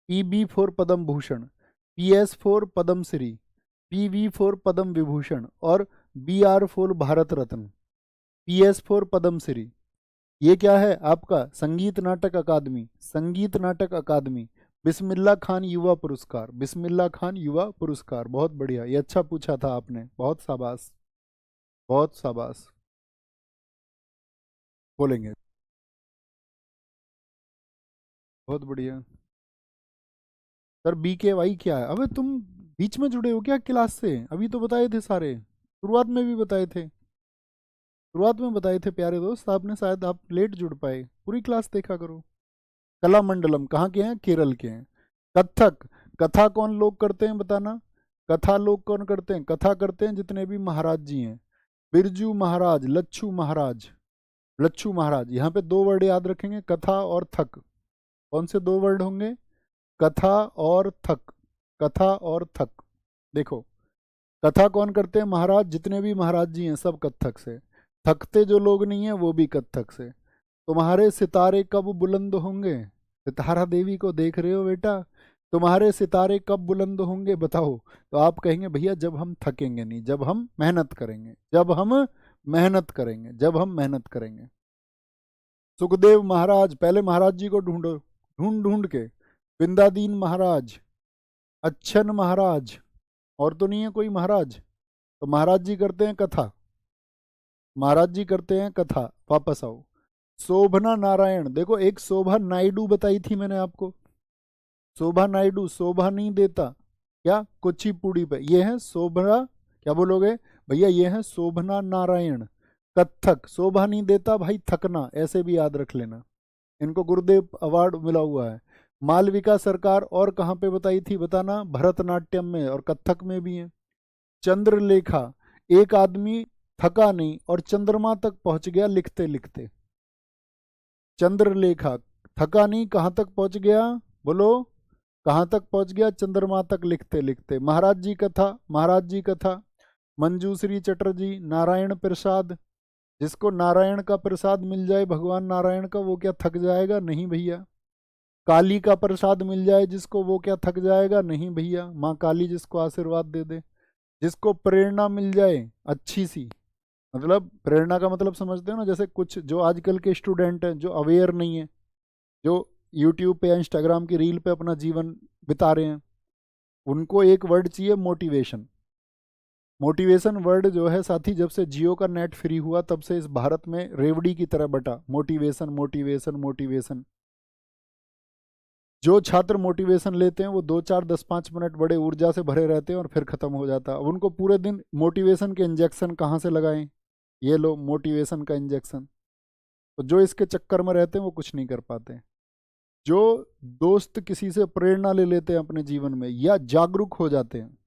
P B for Padma Bhushan, PS for Padmashri, PV for Padma Vibhushan, और B R for Bharat Ratna, PS for Padmashri. ये क्या है आपका, संगीत नाटक अकादमी, संगीत नाटक अकादमी। बिस्मिल्लाह खान युवा पुरस्कार, बिस्मिल्लाह खान युवा पुरस्कार, बहुत बढ़िया, ये अच्छा पूछा था आपने, बहुत शाबाश, बहुत शाबाश। बोलेंगे, बहुत बढ़िया। सर बी के वाई क्या है, अबे तुम बीच में जुड़े हो क्या क्लास से, अभी तो बताए थे सारे, शुरुआत में भी बताए थे, शुरुआत में बताए थे प्यारे दोस्त आपने, शायद आप लेट जुड़ पाए, पूरी क्लास देखा करो। कलामंडलम कहाँ के हैं, केरल के हैं। कथक, कथा कौन लोग करते हैं बताना, कथा लोग कौन करते हैं, कथा करते हैं जितने भी महाराज जी हैं, बिरजू महाराज, लच्छू महाराज, लच्छू महाराज। यहाँ पे दो वर्ड याद रखेंगे, कथा और थक। कौन से दो वर्ड होंगे, कथा और थक, कथा और थक। देखो, कथा कौन करते हैं, महाराज, जितने भी महाराज जी हैं सब कत्थक से, थकते जो लोग नहीं है वो भी कत्थक से। तुम्हारे सितारे कब बुलंद होंगे, सितारा देवी को देख रहे हो बेटा, तुम्हारे सितारे कब बुलंद होंगे बताओ, तो आप कहेंगे भैया जब हम थकेंगे नहीं, जब हम मेहनत करेंगे, जब हम मेहनत करेंगे, जब हम मेहनत करेंगे। सुखदेव महाराज, पहले महाराज जी को ढूंढो, ढूंढ ढूंढ के, बिंदादीन महाराज, अच्छन महाराज, और तो नहीं है कोई महाराज, तो महाराज जी करते हैं कथा, महाराज जी करते हैं कथा। वापस आओ, शोभना नारायण, देखो एक शोभा नायडू बताई थी मैंने आपको, शोभा नायडू, शोभा नहीं देता क्या कुचिपुड़ी पे, ये है शोभना, क्या बोलोगे भैया, ये है शोभना नारायण। कथक, शोभा नहीं देता भाई थकना, ऐसे भी याद रख लेना, इनको गुरुदेव अवार्ड मिला हुआ है। मालविका सरकार और कहाँ पे बताई थी बताना, भरतनाट्यम में और कथक में भी है। चंद्रलेखा, एक आदमी थका नहीं और चंद्रमा तक पहुंच गया लिखते लिखते, चंद्रलेखा, थका नहीं, कहाँ तक पहुंच गया, बोलो कहाँ तक पहुंच गया, चंद्रमा तक लिखते लिखते। महाराज जी कथा, महाराज जी कथा। मंजूश्री चटर्जी, नारायण प्रसाद, जिसको नारायण का प्रसाद मिल जाए, भगवान नारायण का, वो क्या थक जाएगा, नहीं भैया। काली का प्रसाद मिल जाए जिसको, वो क्या थक जाएगा, नहीं भैया, माँ काली जिसको आशीर्वाद दे दे। जिसको प्रेरणा मिल जाए अच्छी सी, मतलब प्रेरणा का मतलब समझते हो ना, जैसे कुछ जो आजकल के स्टूडेंट हैं जो अवेयर नहीं है, जो यूट्यूब पे या इंस्टाग्राम की रील पे अपना जीवन बिता रहे हैं, उनको एक वर्ड चाहिए, मोटिवेशन। मोटिवेशन वर्ड जो है साथी, जब से जियो का नेट फ्री हुआ तब से इस भारत में रेवड़ी की तरह बटा, मोटिवेशन मोटिवेशन मोटिवेशन। जो छात्र मोटिवेशन लेते हैं वो 2 4 10 5 मिनट बड़े ऊर्जा से भरे रहते हैं और फिर खत्म हो जाता है। अब उनको पूरे दिन मोटिवेशन के इंजेक्शन कहाँ से लगाएं, ये लो मोटिवेशन का इंजेक्शन। तो जो इसके चक्कर में रहते हैं वो कुछ नहीं कर पाते। जो दोस्त किसी से प्रेरणा ले लेते हैं अपने जीवन में या जागरूक हो जाते हैं,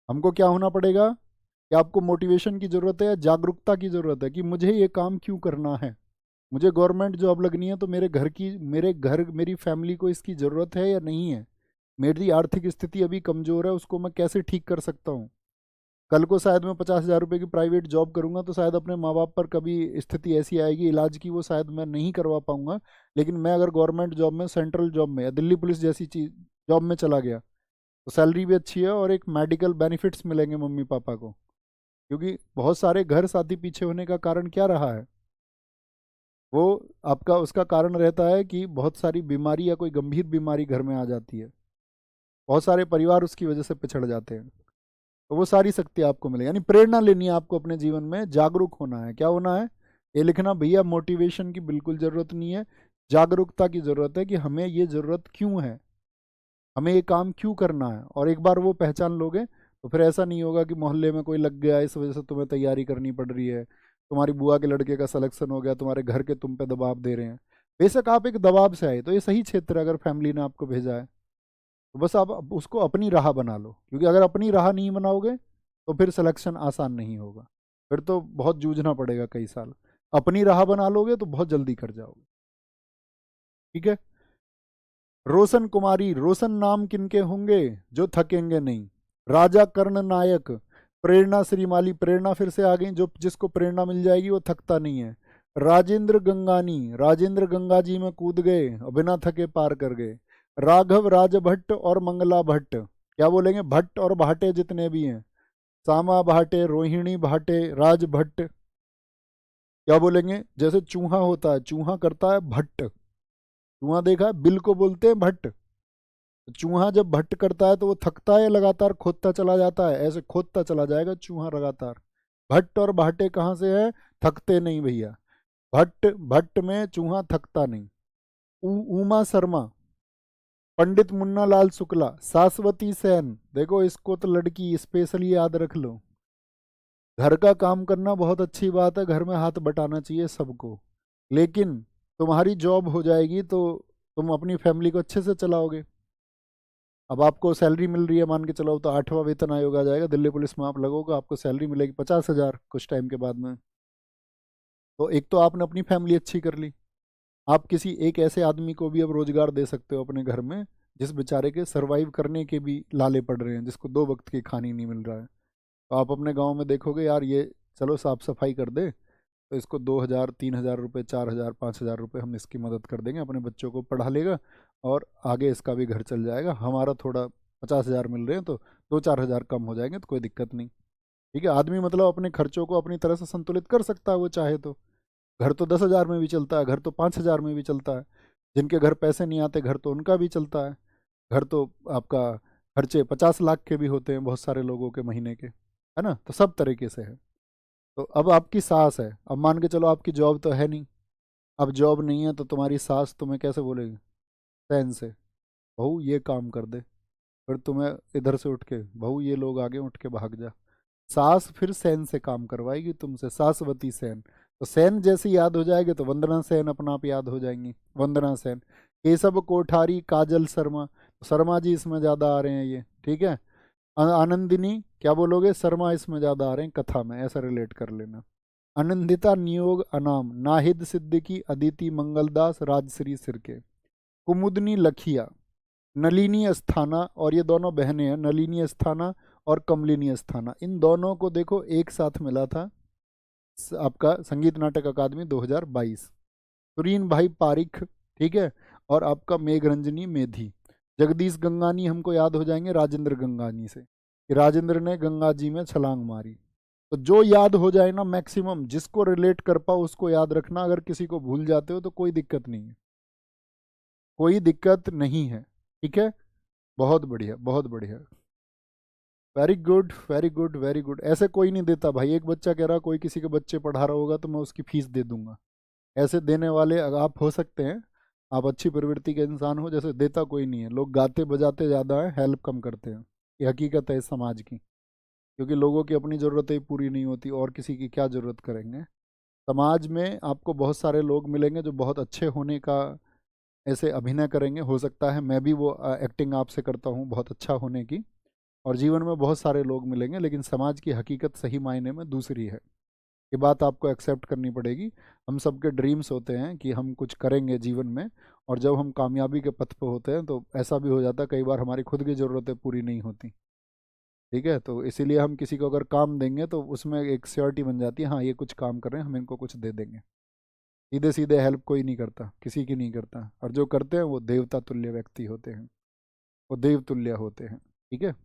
हमको क्या होना पड़ेगा, कि आपको मोटिवेशन की ज़रूरत है या जागरूकता की ज़रूरत है कि मुझे ये काम क्यों करना है। मुझे गवर्नमेंट जॉब लगनी है तो मेरी फैमिली को इसकी ज़रूरत है या नहीं है, मेरी आर्थिक स्थिति अभी कमज़ोर है, उसको मैं कैसे ठीक कर सकता हूँ। कल को शायद मैं 50,000 रुपये की प्राइवेट जॉब करूंगा तो शायद अपने माँ बाप पर कभी स्थिति ऐसी आएगी इलाज की, वो शायद मैं नहीं करवा पाऊंगा। लेकिन मैं अगर गवर्नमेंट जॉब में, सेंट्रल जॉब में या दिल्ली पुलिस जैसी चीज जॉब में चला गया तो सैलरी भी अच्छी है और एक मेडिकल बेनिफिट्स मिलेंगे मम्मी पापा को। क्योंकि बहुत सारे घर साथी पीछे होने का कारण क्या रहा है, वो आपका उसका कारण रहता है कि बहुत सारी बीमारी या कोई गंभीर बीमारी घर में आ जाती है, बहुत सारे परिवार उसकी वजह से पिछड़ जाते हैं। तो वो सारी शक्ति आपको मिलेगी, यानी प्रेरणा लेनी है आपको अपने जीवन में, जागरूक होना है। क्या होना है ये लिखना, भैया मोटिवेशन की बिल्कुल ज़रूरत नहीं है, जागरूकता की ज़रूरत है कि हमें ये ज़रूरत क्यों है, हमें ये काम क्यों करना है। और एक बार वो पहचान लोगे तो फिर ऐसा नहीं होगा कि मोहल्ले में कोई लग गया इस वजह से तुम्हें तैयारी करनी पड़ रही है, तुम्हारी बुआ के लड़के का सिलेक्शन हो गया, तुम्हारे घर के तुम पे दबाव दे रहे हैं। बेशक आप एक दबाव से आए तो ये सही क्षेत्र है, अगर फैमिली ने आपको भेजा है तो बस आप उसको अपनी राह बना लो। क्योंकि अगर अपनी राह नहीं बनाओगे तो फिर सिलेक्शन आसान नहीं होगा, फिर तो बहुत जूझना पड़ेगा कई साल। अपनी राह बना लोगे तो बहुत जल्दी कर जाओगे। ठीक है। रोशन कुमारी, रोशन नाम किनके होंगे जो थकेंगे नहीं। राजा कर्ण नायक, प्रेरणा श्रीमाली, प्रेरणा फिर से आ गई, जो जिसको प्रेरणा मिल जाएगी वो थकता नहीं है। राजेंद्र गंगानी, राजेंद्र गंगा जी में कूद गए और बिना थके पार कर गए। राघव राजभट्ट और मंगला भट्ट, क्या बोलेंगे, भट्ट और भाटे जितने भी हैं, सामा भाटे, रोहिणी भाटे, राज भट्ट, क्या बोलेंगे। जैसे चूहा होता है, चूहा करता है भट्ट, चूहा देखा है, बिल को बोलते हैं भट्ट। तो चूहा जब भट्ट करता है तो वो थकता है, लगातार खोदता चला जाता है, ऐसे खोदता चला जाएगा चूहा लगातार। भट्ट और भाटे कहाँ से है, थकते नहीं भैया, भट्ट भट्ट में चूहा थकता नहीं। उमा शर्मा, पंडित मुन्ना लाल शुक्ला, शाश्वती सेन, देखो इसको तो लड़की स्पेशली याद रख लो। घर का काम करना बहुत अच्छी बात है, घर में हाथ बटाना चाहिए सबको, लेकिन तुम्हारी जॉब हो जाएगी तो तुम अपनी फैमिली को अच्छे से चलाओगे। अब आपको सैलरी मिल रही है, मान के चलो तो 8वां वेतन आयोग आ जाएगा, दिल्ली पुलिस में आप लगोगे, आपको सैलरी मिलेगी 50,000 कुछ टाइम के बाद में। तो एक तो आपने अपनी फैमिली अच्छी कर ली, आप किसी एक ऐसे आदमी को भी अब रोजगार दे सकते हो अपने घर में जिस बेचारे के सरवाइव करने के भी लाले पड़ रहे हैं, जिसको 2 वक्त की खानी नहीं मिल रहा है। तो आप अपने गांव में देखोगे यार, ये चलो साफ सफाई कर दे तो इसको 2,000 3,000 रुपये, 4,000 5,000 रुपये हम इसकी मदद कर देंगे, अपने बच्चों को पढ़ा लेगा और आगे इसका भी घर चल जाएगा। हमारा थोड़ा 50,000 मिल रहे हैं तो 2-4 हज़ार कम हो जाएंगे तो कोई दिक्कत नहीं। ठीक है, आदमी मतलब अपने खर्चों को अपनी तरह से संतुलित कर सकता है वो चाहे तो। घर तो 10,000 में भी चलता है, घर तो 5,000 में भी चलता है, जिनके घर पैसे नहीं आते घर तो उनका भी चलता है। घर तो आपका खर्चे 50 लाख के भी होते हैं बहुत सारे लोगों के महीने के, है ना। तो सब तरीके से है। तो अब आपकी सास है, अब मान के चलो आपकी जॉब तो है नहीं, अब जॉब नहीं है तो तुम्हारी सास तुम्हें कैसे बोलेगी, सहन से, बहू ये काम कर दे, फिर तुम्हें इधर से उठ के, बहू ये लोग आगे, उठ के भाग जा। सास फिर सेन से काम करवाएगी तुमसे, सासवती सेन। तो सेन जैसे याद हो जाएगी तो वंदना सेन अपना आप याद हो जाएंगी, वंदना सेन। केशव कोठारी, काजल शर्मा, तो शर्मा जी इसमें ज़्यादा आ रहे हैं ये, ठीक है। आनंदिनी, क्या बोलोगे, शर्मा इसमें ज़्यादा आ रहे हैं कथा में, ऐसा रिलेट कर लेना। आनंदिता नियोग अनाम, नाहिद सिद्दीकी, अदिति मंगलदास, राजश्री सिरके। कुमुदनी लखिया, नलिनी अस्थाना, और ये दोनों बहनें हैं, नलिनी अस्थाना और कमलिनी अस्थाना, इन दोनों को देखो एक साथ मिला था आपका संगीत नाटक अकादमी 2022। सुरीन भाई पारिख, ठीक है, और आपका मेघरंजनी मेधी। जगदीश गंगानी हमको याद हो जाएंगे राजेंद्र गंगानी से, कि राजेंद्र ने गंगा जी में छलांग मारी। तो जो याद हो जाए ना, मैक्सिमम जिसको रिलेट कर पाओ उसको याद रखना, अगर किसी को भूल जाते हो तो कोई दिक्कत नहीं है, कोई दिक्कत नहीं है। ठीक है, बहुत बढ़िया, बहुत बढ़िया, very good very good very good. ऐसे कोई नहीं देता भाई, एक बच्चा कह रहा कोई किसी के बच्चे पढ़ा रहा होगा तो मैं उसकी फीस दे दूंगा, ऐसे देने वाले अगर आप हो सकते हैं, आप अच्छी प्रवृत्ति के इंसान हो, जैसे देता कोई नहीं है। लोग गाते बजाते ज़्यादा है, हेल्प कम करते हैं, ये हकीकत है इस समाज की। क्योंकि लोगों की अपनी ज़रूरतें ही पूरी नहीं होती और किसी की क्या ज़रूरत करेंगे। समाज में आपको बहुत सारे लोग मिलेंगे जो बहुत अच्छे होने का ऐसे अभिनय करेंगे, हो सकता है मैं भी वो एक्टिंग आपसे करता हूँ बहुत अच्छा होने की, और जीवन में बहुत सारे लोग मिलेंगे, लेकिन समाज की हकीकत सही मायने में दूसरी है। ये बात आपको एक्सेप्ट करनी पड़ेगी। हम सबके ड्रीम्स होते हैं कि हम कुछ करेंगे जीवन में, और जब हम कामयाबी के पथ पे होते हैं तो ऐसा भी हो जाता है कई बार हमारी खुद की ज़रूरतें पूरी नहीं होती। ठीक है, तो इसीलिए हम किसी को अगर काम देंगे तो उसमें एक श्योरिटी बन जाती है, हाँ ये कुछ काम कर रहे हैं, हम इनको कुछ दे देंगे। सीधे सीधे हेल्प कोई नहीं करता, किसी की नहीं करता, और जो करते हैं वो देवता तुल्य व्यक्ति होते हैं, वो देव तुल्य होते हैं। ठीक है,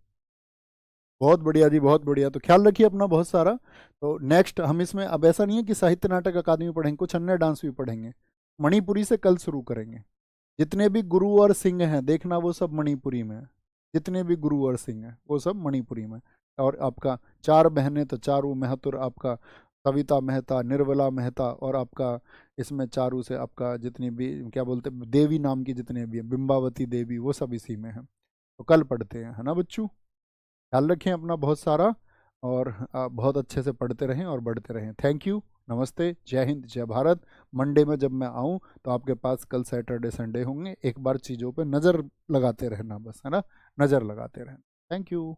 बहुत बढ़िया जी, बहुत बढ़िया। तो ख्याल रखिए अपना बहुत सारा। तो नेक्स्ट हम इसमें अब ऐसा नहीं है कि साहित्य नाटक अकादमी पढ़ेंगे, कुछ अन्य डांस भी पढ़ेंगे। मणिपुरी से कल शुरू करेंगे। जितने भी गुरु और सिंह हैं देखना वो सब मणिपुरी में है। जितने भी गुरु और सिंह हैं वो सब मणिपुरी में। और आपका चार बहनें तो चारू महतुर, आपका सविता मेहता, निर्मला मेहता, और आपका इसमें चारू से आपका जितनी भी क्या बोलते हैं देवी नाम की जितने भी हैं, बिंबावती देवी, वो सब इसी में है। तो कल पढ़ते हैं, है ना बच्चों। ख्याल रखें अपना बहुत सारा, और बहुत अच्छे से पढ़ते रहें और बढ़ते रहें। थैंक यू, नमस्ते, जय हिंद, जय भारत। मंडे में जब मैं आऊँ तो आपके पास कल सैटरडे संडे होंगे, एक बार चीज़ों पे नज़र लगाते रहना बस, है ना, नज़र लगाते रहना। Thank you.